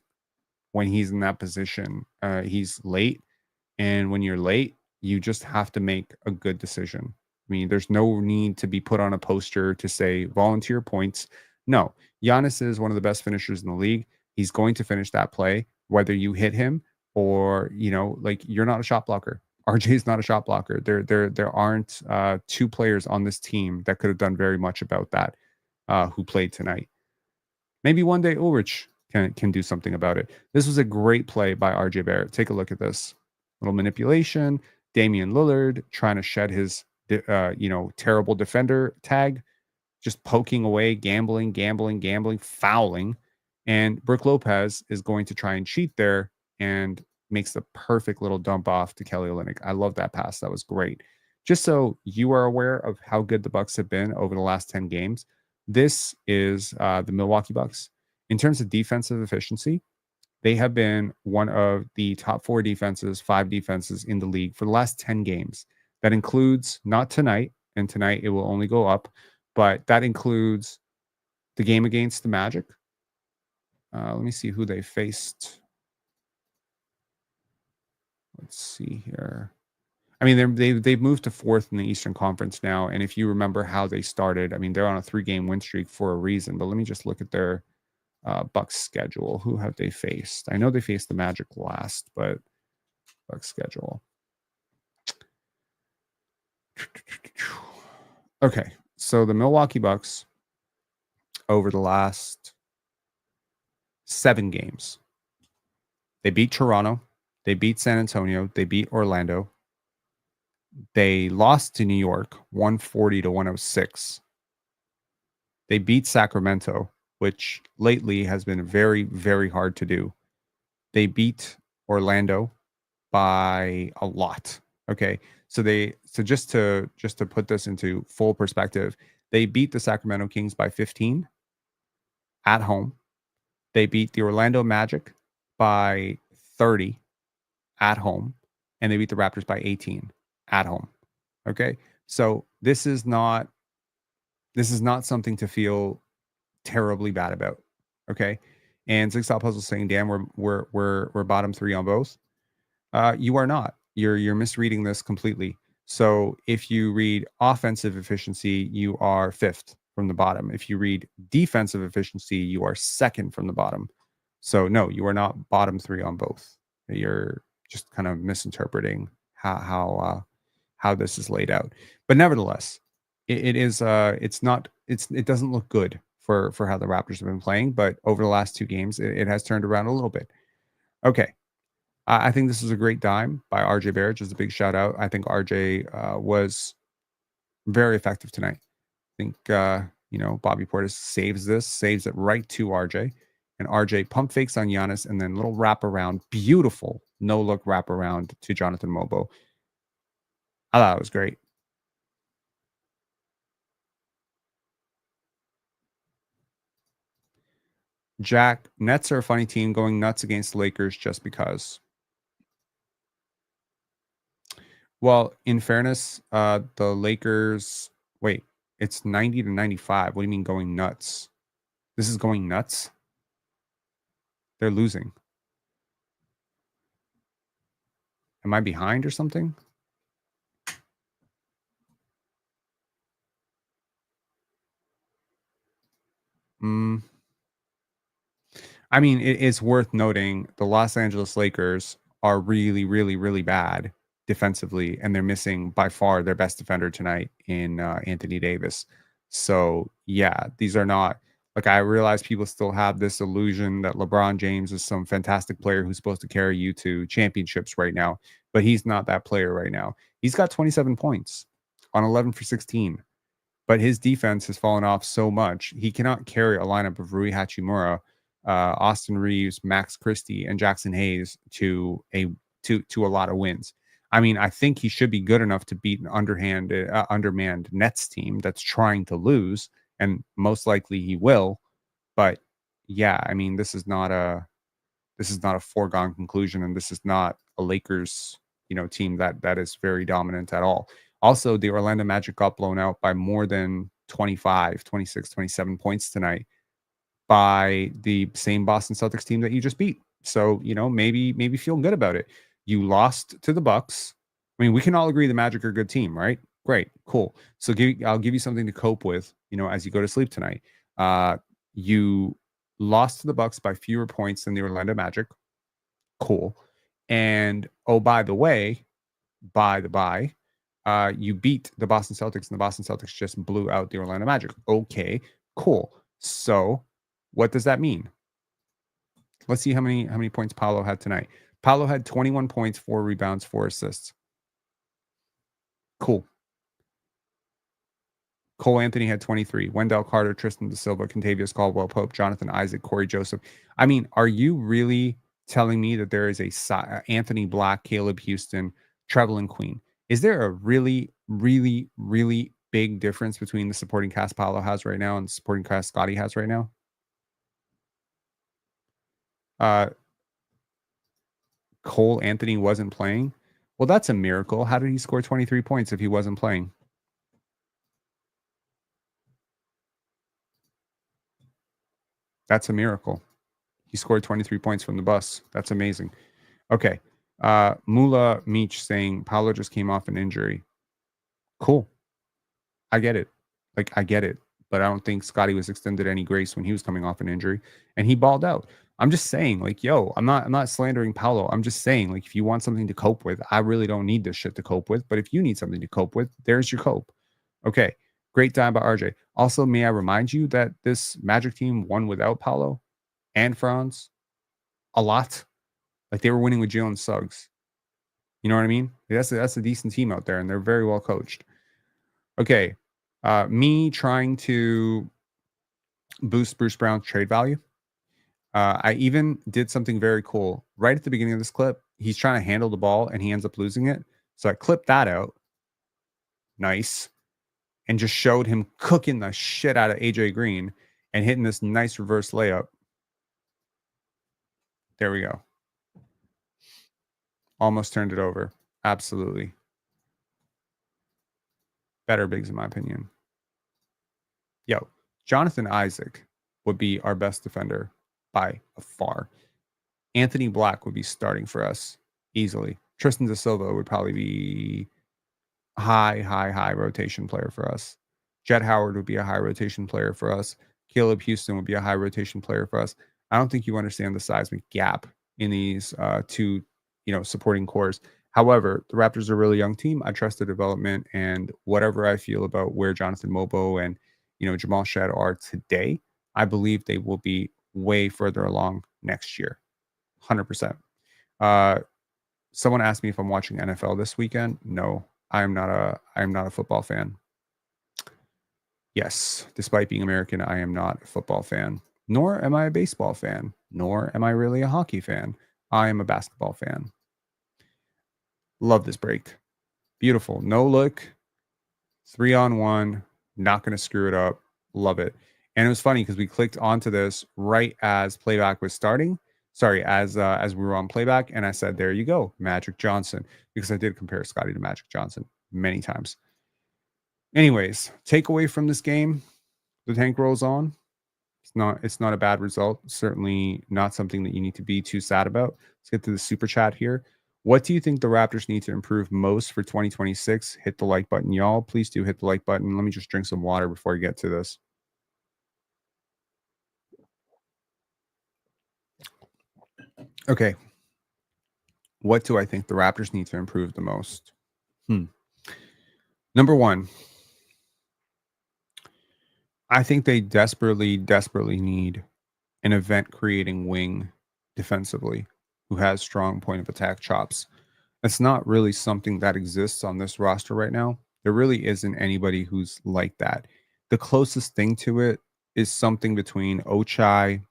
when he's in that position. He's late. And when you're late, you just have to make a good decision. I mean, there's no need to be put on a poster to say volunteer points. No, Giannis is one of the best finishers in the league. He's going to finish that play, whether you hit him or, like you're not a shot blocker. RJ is not a shot blocker. There aren't two players on this team that could have done very much about that who played tonight. Maybe one day Ulrich can do something about it. This was a great play by RJ Barrett. Take a look at this. Little manipulation. Damian Lillard trying to shed his terrible defender tag, just poking away, gambling, fouling. And Brooke Lopez is going to try and cheat there and makes the perfect little dump off to Kelly Olynyk. I love that pass. That was great. Just so you are aware of how good the Bucks have been over the last 10 games, this is the Milwaukee Bucks. In terms of defensive efficiency, they have been one of the top 5 defenses in the league for the last 10 games. That includes not tonight, and tonight it will only go up, but that includes the game against the Magic. Let me see who they faced. Let's see here. I mean, they've moved to 4th in the Eastern Conference now, and if you remember how they started, I mean, they're on a 3-game win streak for a reason. But let me just look at their Bucks schedule. Who have they faced? I know they faced the Magic last, but Bucks schedule. Okay, so the Milwaukee Bucks over the last 7 games, they beat Toronto, they beat San Antonio, they beat Orlando, they lost to New York 140 to 106. They beat Sacramento, which lately has been very, very hard to do. They beat Orlando by a lot. Okay. So just to put this into full perspective, they beat the Sacramento Kings by 15 at home. They beat the Orlando Magic by 30 at home, and they beat the Raptors by 18 at home. Okay. So this is not something to feel terribly bad about. Okay. And Zigsaw Puzzle saying, damn, we're bottom 3 on both. You are not. You're misreading this completely. So if you read offensive efficiency, you are 5th from the bottom. If you read defensive efficiency, you are 2nd from the bottom. So no, you are not bottom 3 on both. You're just kind of misinterpreting how this is laid out. But nevertheless, it doesn't look good for how the Raptors have been playing. But over the last 2 games, it has turned around a little bit. Okay. I think this is a great dime by RJ Barrett. Just a big shout out. I think RJ was very effective tonight. I think Bobby Portis saves it right to RJ, and RJ pump fakes on Giannis, and then little wraparound, beautiful no look wraparound to Jonathan Mobo. I thought it was great. Jack, Nets are a funny team going nuts against the Lakers just because. Well, in fairness, the Lakers, wait, it's 90 to 95. What do you mean going nuts? This is going nuts? They're losing. Am I behind or something? I mean, it's worth noting the Los Angeles Lakers are really, really, really bad defensively, and they're missing by far their best defender tonight in Anthony Davis. So, yeah, these are not like I realize people still have this illusion that LeBron James is some fantastic player who's supposed to carry you to championships right now, but he's not that player right now. He's got 27 points on 11 for 16, but his defense has fallen off so much. He cannot carry a lineup of Rui Hachimura, Austin Reeves, Max Christie, and Jackson Hayes to a lot of wins. I mean, I think he should be good enough to beat an undermanned Nets team that's trying to lose, and most likely he will. But yeah, I mean, this is not a foregone conclusion, and this is not a Lakers team that is very dominant at all. Also, the Orlando Magic got blown out by more than 25, 26, 27 points tonight by the same Boston Celtics team that you just beat. So, maybe feel good about it. You lost to the Bucks. I mean, we can all agree the Magic are a good team, right? Great, cool. So I'll give you something to cope with, as you go to sleep tonight. You lost to the Bucks by fewer points than the Orlando Magic. Cool. And oh, by the way, you beat the Boston Celtics, and the Boston Celtics just blew out the Orlando Magic. Okay, cool. So what does that mean? Let's see how many points Paolo had tonight. Paolo had 21 points, 4 rebounds, 4 assists. Cool. Cole Anthony had 23. Wendell Carter, Tristan Da Silva, Contavious Caldwell Pope, Jonathan Isaac, Corey Joseph. I mean, are you really telling me that there is a Anthony Black, Caleb Houston, Trevelyan Queen? Is there a really, really, really big difference between the supporting cast Paolo has right now and the supporting cast Scottie has right now? Cole Anthony wasn't playing. Well, that's a miracle. How did he score 23 points if he wasn't playing? That's a miracle. He scored 23 points from the bus. That's amazing. Okay. Mula Meech saying Paolo just came off an injury. Cool. I get it. I get it. But I don't think Scottie was extended any grace when he was coming off an injury, and he balled out. I'm just saying, I'm not slandering Paolo. I'm just saying, if you want something to cope with, I really don't need this shit to cope with. But if you need something to cope with, there's your cope. Okay. Great time by RJ. Also, may I remind you that this Magic team won without Paolo and Franz a lot. They were winning with Jalen Suggs. You know what I mean? That's a decent team out there, and they're very well coached. Okay. Me trying to boost Bruce Brown's trade value. I even did something very cool. Right at the beginning of this clip, he's trying to handle the ball, and he ends up losing it. So I clipped that out. Nice. And just showed him cooking the shit out of AJ Green and hitting this nice reverse layup. There we go. Almost turned it over. Absolutely. Better bigs, in my opinion. Yo, Jonathan Isaac would be our best defender by far. Anthony Black would be starting for us easily. Tristan Da Silva would probably be high rotation player for us. Jet Howard would be a high rotation player for us. Caleb Houston would be a high rotation player for us. I don't think you understand the seismic gap in these two, supporting cores. However, the Raptors are a really young team. I trust their development, and whatever I feel about where Jonathan Mobo and Jamal Shad are today, I believe they will be way further along next year. 100%. Someone asked me if I'm watching NFL this weekend. No, I am not a football fan. Yes, despite being American, I am not a football fan. Nor am I a baseball fan. Nor am I really a hockey fan. I am a basketball fan. Love this break. Beautiful. No look. 3-on-1. Not going to screw it up. Love it. And it was funny because we clicked onto this right as playback was starting. Sorry, as we were on playback, and I said, there you go, Magic Johnson, because I did compare Scottie to Magic Johnson many times. Anyways, takeaway from this game, the tank rolls on. It's not a bad result. Certainly not something that you need to be too sad about. Let's get to the super chat here. What do you think the Raptors need to improve most for 2026? Hit the like button, y'all. Please do hit the like button. Let me just drink some water before I get to this. Okay. What do I think the Raptors need to improve the most? Number one, I think they desperately, desperately need an event creating wing defensively who has strong point of attack chops. It's not really something that exists on this roster right now. There really isn't anybody who's like that. The closest thing to it is something between Ochai,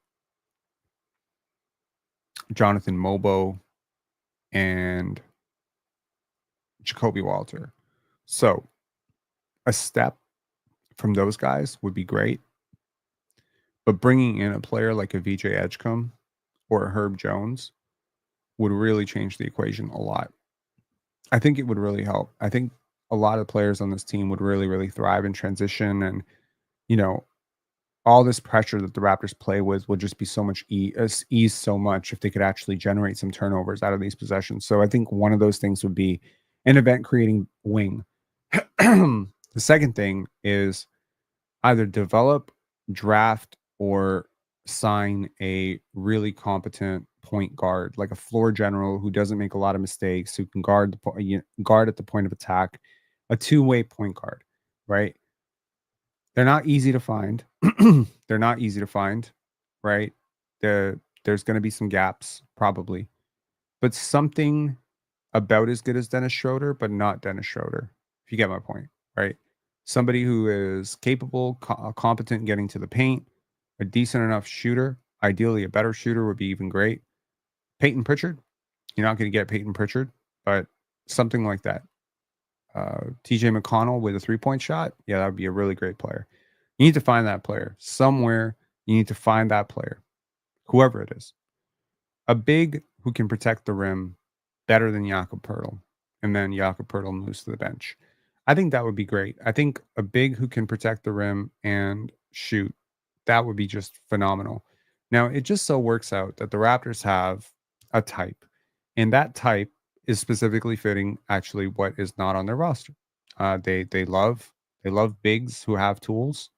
Jonathan Mobo, and Jacoby Walter. So a step from those guys would be great. But bringing in a player like a VJ Edgecombe or a Herb Jones would really change the equation a lot. I think it would really help. I think a lot of players on this team would really, really thrive in transition. And, you know, all this pressure that the Raptors play with would just be so much ease so much if they could actually generate some turnovers out of these possessions. So I think one of those things would be an event creating wing. The second thing is either develop, draft, or sign a really competent point guard, like a floor general who doesn't make a lot of mistakes, who can guard at the point of attack, a two-way point guard, right? They're not easy to find. They're not easy to find, right? There's going to be some gaps probably, but something about as good as Dennis Schroeder, but not Dennis Schroeder, if you get my point, right? Somebody who is capable, competent getting to the paint, a decent enough shooter, ideally a better shooter would be even great. Peyton Pritchard, you're not going to get Peyton Pritchard, but something like that. TJ McConnell with a 3-point shot, yeah, that would be a really great player. You need to find that player somewhere. You need to find that player, whoever it is. A big who can protect the rim better than Jakob Pertl, and then Jakob Pertl moves to the bench. I think that would be great. I think a big who can protect the rim and shoot, that would be just phenomenal. Now, it just so works out that the Raptors have a type, and that type is specifically fitting actually what is not on their roster. They love bigs who have tools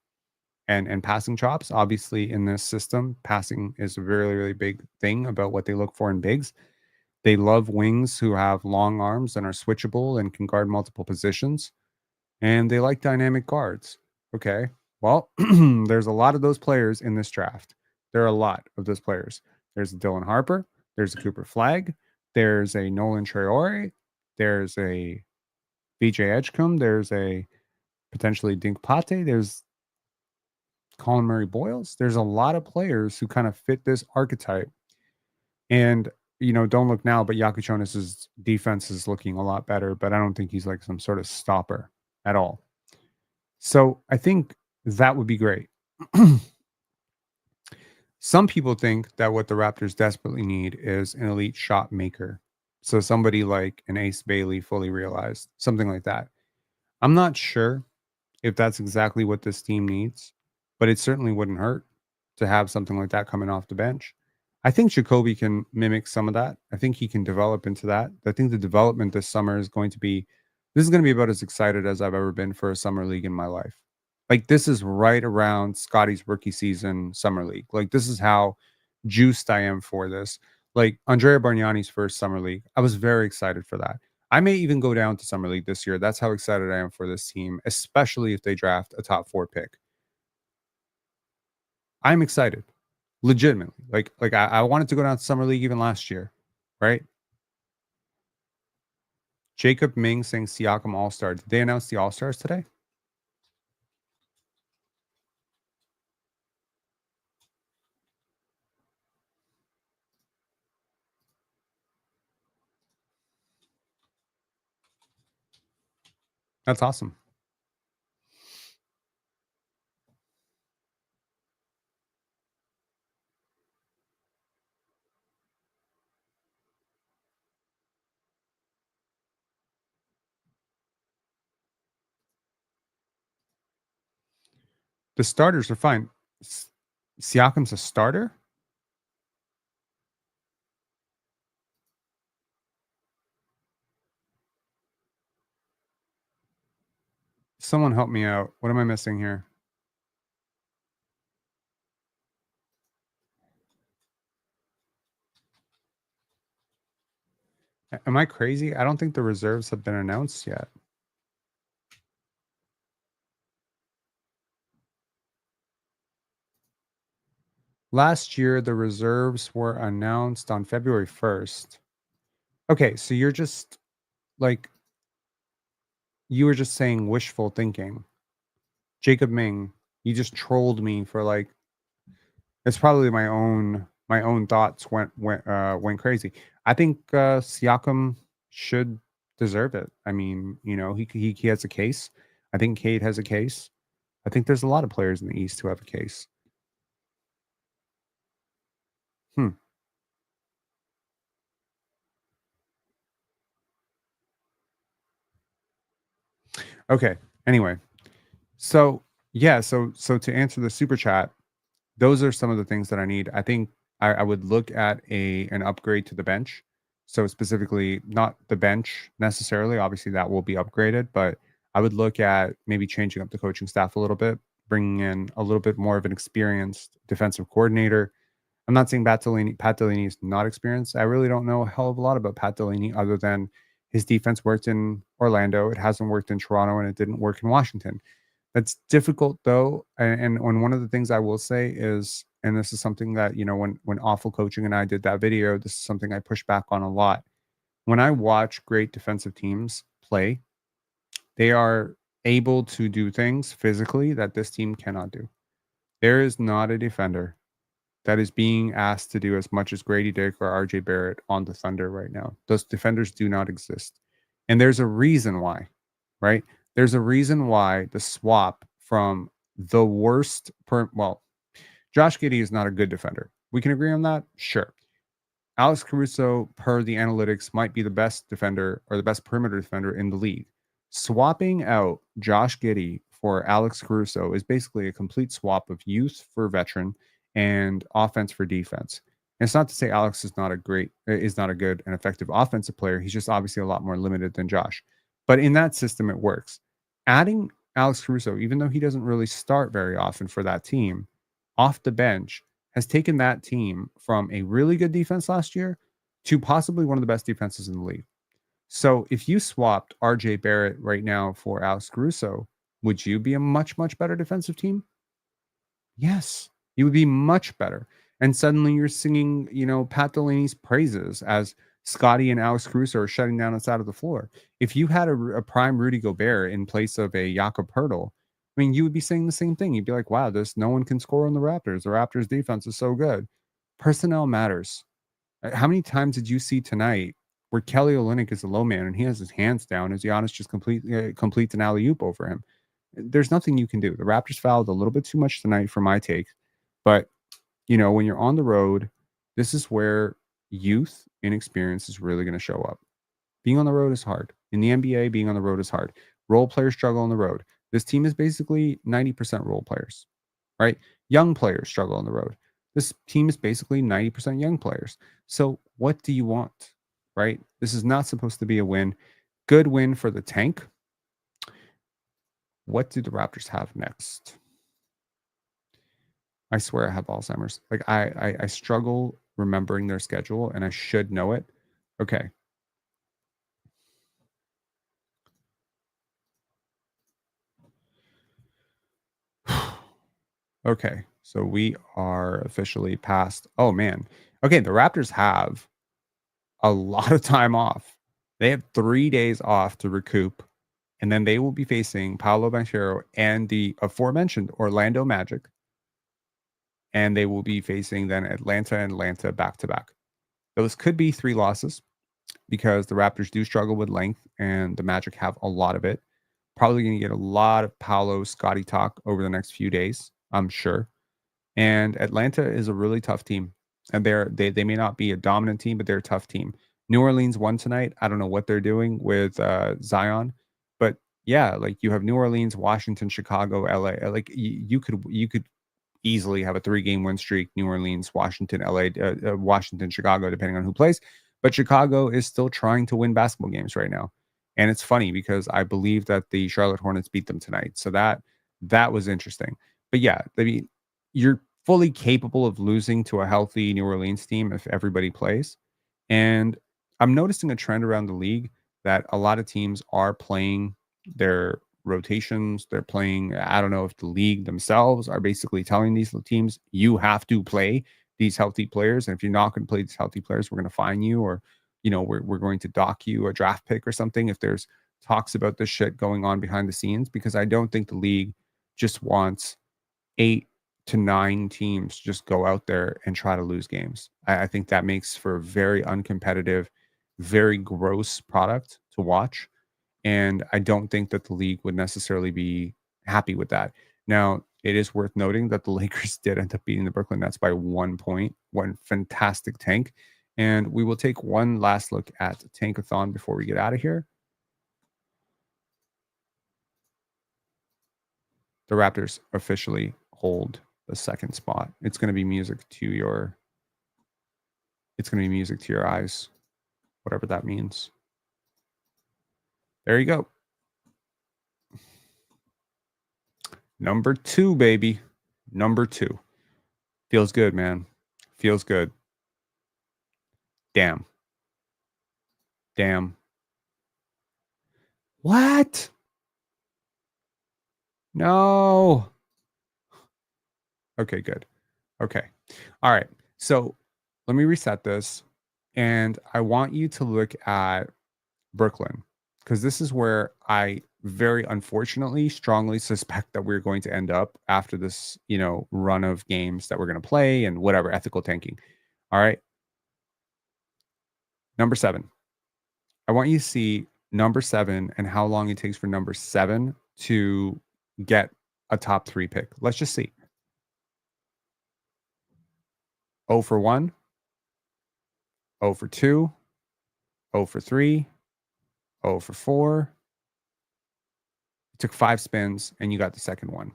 and passing chops. Obviously, in this system, passing is a really, really big thing about what they look for in bigs. They love wings who have long arms and are switchable and can guard multiple positions. And they like dynamic guards. Okay. Well, there's a lot of those players in this draft. There are a lot of those players. There's a Dylan Harper. There's a Cooper Flag. There's a Nolan Traore. There's a VJ Edgecombe. There's a potentially Dink Pate. There's Colin Murray Boyles. There's a lot of players who kind of fit this archetype. And, don't look now, but Yakuchonis's defense is looking a lot better, but I don't think he's like some sort of stopper at all. So I think that would be great. Some people think that what the Raptors desperately need is an elite shot maker. So somebody like an Ace Bailey fully realized, something like that. I'm not sure if that's exactly what this team needs, but it certainly wouldn't hurt to have something like that coming off the bench. I think Jacoby can mimic some of that. I think he can develop into that. I think the development this summer is going to be about as excited as I've ever been for a summer league in my life. Like this is right around Scotty's rookie season summer league. Like this is how juiced I am for this. Like Andrea Bargnani's first summer league. I was very excited for that. I may even go down to summer league this year. That's how excited I am for this team, especially if they draft a top 4 pick. I'm excited, legitimately. Like I wanted to go down to summer league even last year, right? Jacob Ming saying Siakam All Star. Did they announce the All Stars today? That's awesome. The starters are fine. Siakam's a starter? Someone help me out. What am I missing here? Am I crazy? I don't think the reserves have been announced yet. Last year, the reserves were announced on February 1st. Okay, so you're just like, you were just saying wishful thinking. Jacob Ming, you just trolled me for like, it's probably my own thoughts went crazy. I think Siakam should deserve it. I mean, he has a case. I think Cade has a case. I think there's a lot of players in the East who have a case. Hmm. Okay. Anyway, so yeah, so to answer the super chat, those are some of the things that I need. I think I would look at an upgrade to the bench. So specifically, not the bench necessarily. Obviously, that will be upgraded, but I would look at maybe changing up the coaching staff a little bit, bringing in a little bit more of an experienced defensive coordinator. I'm not saying Pat Delaney is not experienced. I really don't know a hell of a lot about Pat Delaney other than his defense worked in Orlando. It hasn't worked in Toronto, and it didn't work in Washington. That's difficult though. And one of the things I will say is, and this is something that, when Awful Coaching and I did that video, this is something I push back on a lot. When I watch great defensive teams play, they are able to do things physically that this team cannot do. There is not a defender that is being asked to do as much as Grady Dick or RJ Barrett on the Thunder right now. Those defenders do not exist. And there's a reason why, right? There's a reason why the swap from the worst well, Josh Giddey is not a good defender. We can agree on that? Sure. Alex Caruso, per the analytics, might be the best defender or the best perimeter defender in the league. Swapping out Josh Giddey for Alex Caruso is basically a complete swap of youth for veteran and offense for defense. And it's not to say Alex is not a good and effective offensive player. He's just obviously a lot more limited than Josh. But in that system, it works. Adding Alex Caruso, even though he doesn't really start very often for that team, off the bench has taken that team from a really good defense last year to possibly one of the best defenses in the league. So if you swapped RJ Barrett right now for Alex Caruso, would you be a much, much better defensive team? Yes, you would be much better. And suddenly you're singing, Pat Delaney's praises as Scottie and Alex Caruso are shutting down the side of the floor. If you had a prime Rudy Gobert in place of a Jakob Pertl, I mean, you would be saying the same thing. You'd be like, wow, no one can score on the Raptors. The Raptors defense is so good. Personnel matters. How many times did you see tonight where Kelly Olynyk is a low man and he has his hands down as Giannis just completes an alley-oop over him? There's nothing you can do. The Raptors fouled a little bit too much tonight for my take. But, when you're on the road, this is where youth and experience is really going to show up. Being on the road is hard. In the NBA, being on the road is hard. Role players struggle on the road. This team is basically 90% role players, right? Young players struggle on the road. This team is basically 90% young players. So what do you want, right? This is not supposed to be a win. Good win for the tank. What do the Raptors have next? I swear I have Alzheimer's. Like I struggle remembering their schedule and I should know it. Okay. Okay. So we are officially past. Oh man. Okay, the Raptors have a lot of time off. They have 3 days off to recoup, and then they will be facing Paolo Banchero and the aforementioned Orlando Magic, and they will be facing then Atlanta back to back. Those could be 3 losses because the Raptors do struggle with length, and the Magic have a lot of it. Probably going to get a lot of Paolo Scottie talk over the next few days, I'm sure. And Atlanta is a really tough team. And they may not be a dominant team, but they're a tough team. New Orleans won tonight. I don't know what they're doing with Zion, but yeah, like you have New Orleans, Washington, Chicago, LA. Like you could easily have a 3-game win streak. New Orleans, Washington, LA, Washington, Chicago, depending on who plays. But Chicago is still trying to win basketball games right now, and it's funny because I believe that the Charlotte Hornets beat them tonight. So that was interesting. But yeah, I mean, you're fully capable of losing to a healthy New Orleans team if everybody plays. And I'm noticing a trend around the league that a lot of teams are playing their rotations. They're playing, I don't know if the league themselves are basically telling these teams, you have to play these healthy players. And if you're not going to play these healthy players, we're going to fine you, or, we're going to dock you a draft pick or something. If there's talks about this shit going on behind the scenes, because I don't think the league just wants 8 to 9 teams just go out there and try to lose games. I think that makes for a very uncompetitive, very gross product to watch. And I don't think that the league would necessarily be happy with that. Now, it is worth noting that the Lakers did end up beating the Brooklyn Nets by 1 point, one fantastic tank. And we will take one last look at Tankathon before we get out of here. The Raptors officially hold the second spot. It's going to be music to your eyes, whatever that means. There you go. Number 2, baby. Number 2. Feels good, man. Feels good. Damn. What? No. Okay, good. Okay. All right. So let me reset this. And I want you to look at Brooklyn, because this is where I very unfortunately strongly suspect that we're going to end up after this, run of games that we're going to play and whatever, ethical tanking. All right. Number 7. I want you to see number 7 and how long it takes for number 7 to get a top 3 pick. Let's just see. 0 for 1, 0 for 2, 0 for 3, 0 for 4. It took 5 spins and you got the second one.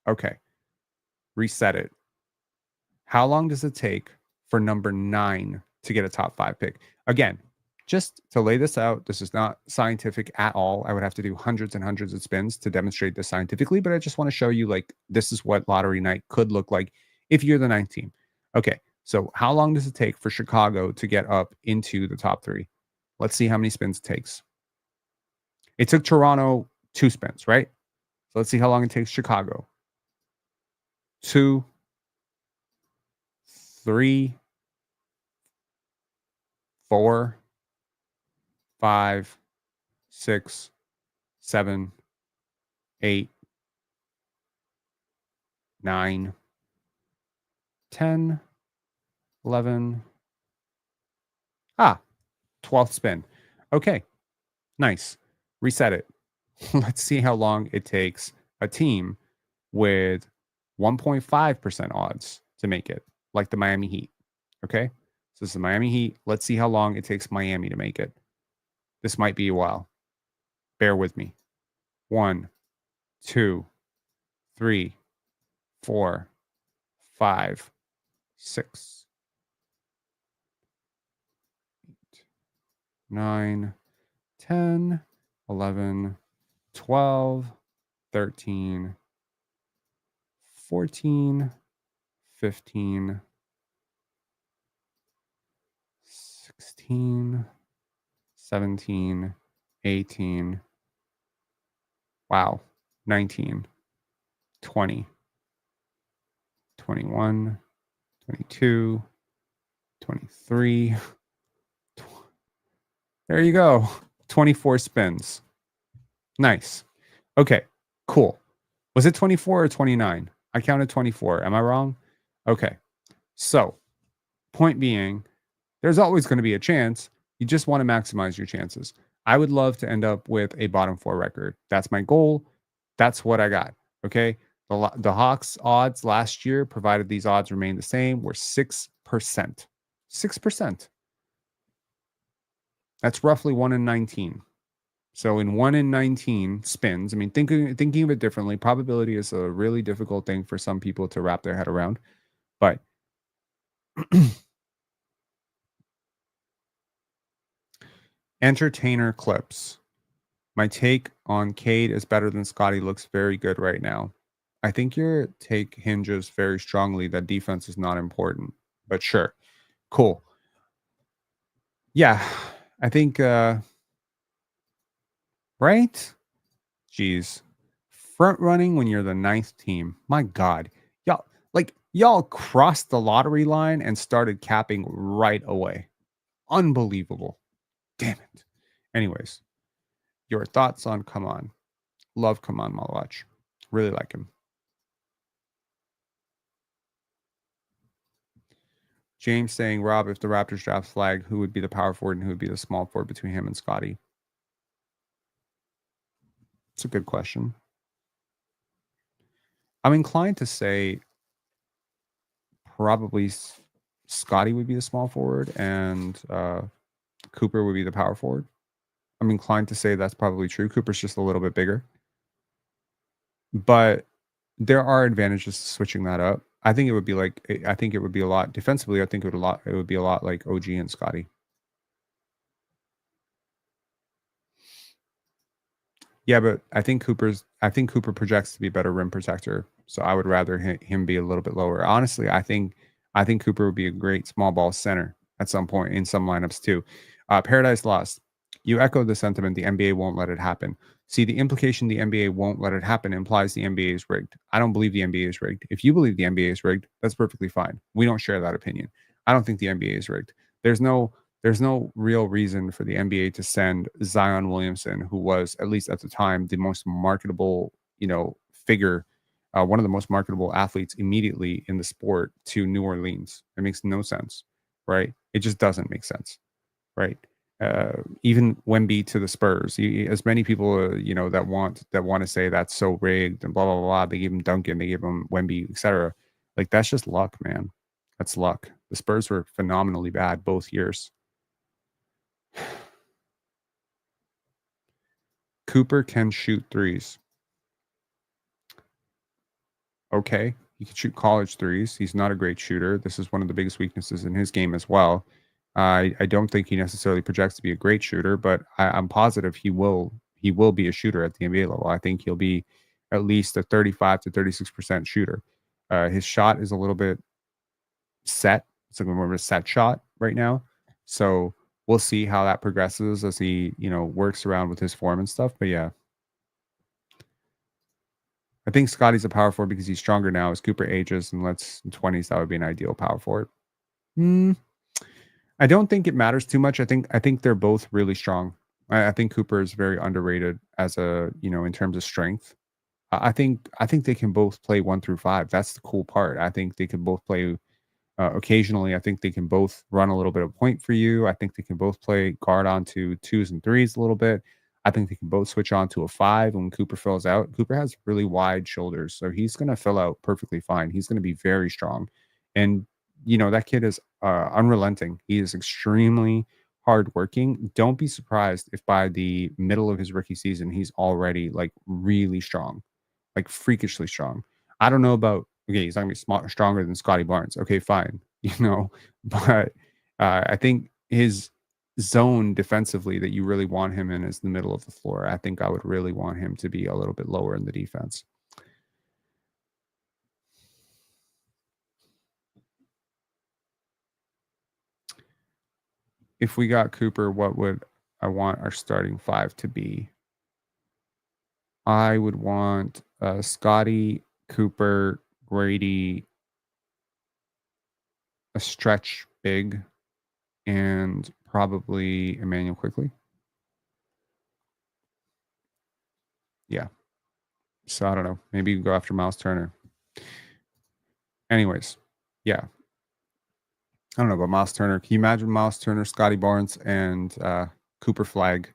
Okay. Reset it. How long does it take for number 9 to get a top 5 pick? Again, just to lay this out, this is not scientific at all. I would have to do hundreds and hundreds of spins to demonstrate this scientifically, but I just want to show you, like, this is what lottery night could look like if you're the 9th team. Okay, so how long does it take for Chicago to get up into the top 3? Let's see how many spins it takes. It took Toronto 2 spins, right? So let's see how long it takes Chicago. 2, 3, 4, 5, 6, 7, 8, 9, 10, 11. 12th spin. Okay, nice. Reset it. Let's see how long it takes a team with 1.5% odds to make it, like the Miami Heat. Okay, so this is the Miami Heat. Let's see how long it takes Miami to make it. This might be a while. Bear with me. 1, 2, 3, 4, 5, 6, 8, 9, 10, 11, 12, 13, 14, 15, 16, 17, 18. Wow. 19, 20, 21, 22, 23. There you go. 24 spins. Nice. Okay, cool. Was it 24 or 29? I counted 24. Am I wrong? Okay. So, point being, there's always going to be a chance. You just want to maximize your chances. I would love to end up with a bottom 4 record. That's my goal. That's what I got. Okay. The Hawks odds last year, provided these odds remain the same, were 6%. 6%. That's roughly 1 in 19. So in 1 in 19 spins, I mean, thinking of it differently, probability is a really difficult thing for some people to wrap their head around. But entertainer clips. My take on Cade is better than Scottie looks very good right now. I think your take hinges very strongly that defense is not important. But sure. Cool. Yeah. I think, right? Jeez. Front running when you're the ninth team. My God. Y'all crossed the lottery line and started capping right away. Unbelievable. Damn it. Anyways, your thoughts on Come On. Love Come On Malach. Really like him. James saying, Rob, if the Raptors draft Flag, who would be the power forward and who would be the small forward between him and Scottie? It's a good question. I'm inclined to say probably Scottie would be the small forward and Cooper would be the power forward. I'm inclined to say that's probably true. Cooper's just a little bit bigger. But there are advantages to switching that up. I think it would be a lot defensively. I think it would be a lot like OG and Scottie. Yeah, but I think Cooper projects to be a better rim protector. So I would rather him be a little bit lower. Honestly, I think Cooper would be a great small ball center at some point in some lineups too. Paradise Lost. You echo the sentiment the NBA won't let it happen. See, the implication the NBA won't let it happen implies the NBA is rigged. I don't believe the NBA is rigged. If you believe the NBA is rigged, that's perfectly fine. We don't share that opinion. I don't think the NBA is rigged. There's no real reason for the NBA to send Zion Williamson, who was, at least at the time, the most marketable, figure, one of the most marketable athletes immediately in the sport, to New Orleans. It makes no sense, right? It just doesn't make sense, right? Even Wemby to the Spurs. As many people, that want to say that's so rigged and blah blah blah. They gave him Duncan, they gave him Wemby, etc. Like, that's just luck, man. That's luck. The Spurs were phenomenally bad both years. Cooper can shoot threes. Okay, he can shoot college threes. He's not a great shooter. This is one of the biggest weaknesses in his game as well. I don't think he necessarily projects to be a great shooter, but I'm positive he will be a shooter at the NBA level. I think he'll be at least a 35 to 36% shooter. His shot is a little bit set. It's like more of a set shot right now. So we'll see how that progresses as he, works around with his form and stuff. But yeah, I think Scottie's a power forward because he's stronger now. As Cooper ages and lets 20s, that would be an ideal power forward. I don't think it matters too much. I think they're both really strong. I think Cooper is very underrated as in terms of strength. I think they can both play 1 through 5. That's the cool part. I think they can both play occasionally. I think they can both run a little bit of point for you. I think they can both play guard onto 2s and 3s a little bit. I think they can both switch on to a 5 when Cooper fills out. Cooper has really wide shoulders, so he's going to fill out perfectly fine. He's going to be very strong. And, that kid is unrelenting. He is extremely hardworking. Don't be surprised if by the middle of his rookie season, he's already like really strong, like freakishly strong. I don't know about, okay, he's not going to be stronger than Scottie Barnes. Okay, fine, but I think his zone defensively that you really want him in is the middle of the floor. I think I would really want him to be a little bit lower in the defense. If we got Cooper, what would I want our starting 5 to be? I would want Scottie, Cooper, Grady, a stretch big, and probably Emmanuel Quickly. Yeah. So I don't know. Maybe you go after Miles Turner. Anyways, yeah. I don't know about Miles Turner. Can you imagine Miles Turner, Scottie Barnes, and Cooper Flag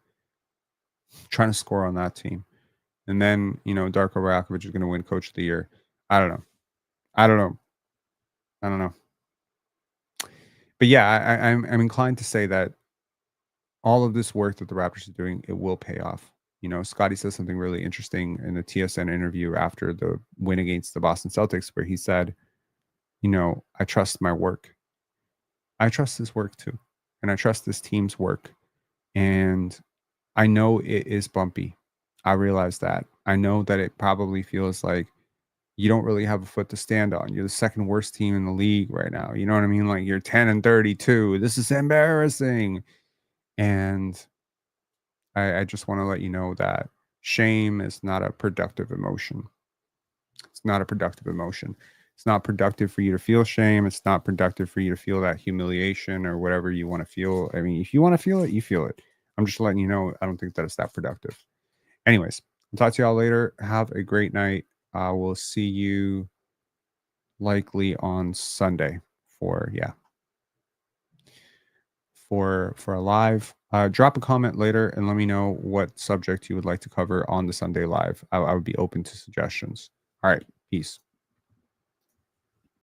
trying to score on that team? And then, Darko Rajakovic is going to win Coach of the Year. I don't know. But yeah, I'm inclined to say that all of this work that the Raptors are doing, it will pay off. Scottie says something really interesting in the TSN interview after the win against the Boston Celtics, where he said, I trust my work. I trust his work too. And I trust this team's work. And I know it is bumpy. I realize that. I know that it probably feels like you don't really have a foot to stand on. You're the second worst team in the league right now. You know what I mean? Like, you're 10-32. This is embarrassing. And I just want to let you know that shame is not a productive emotion. It's not a productive emotion. It's not productive for you to feel shame. It's not productive for you to feel that humiliation or whatever you want to feel. I mean, if you want to feel it, you feel it. I'm just letting you know, I don't think that it's that productive. Anyways, I'll talk to y'all later. Have a great night. We'll see you likely on Sunday for a live. Drop a comment later and let me know what subject you would like to cover on the Sunday live. I would be open to suggestions. All right, peace.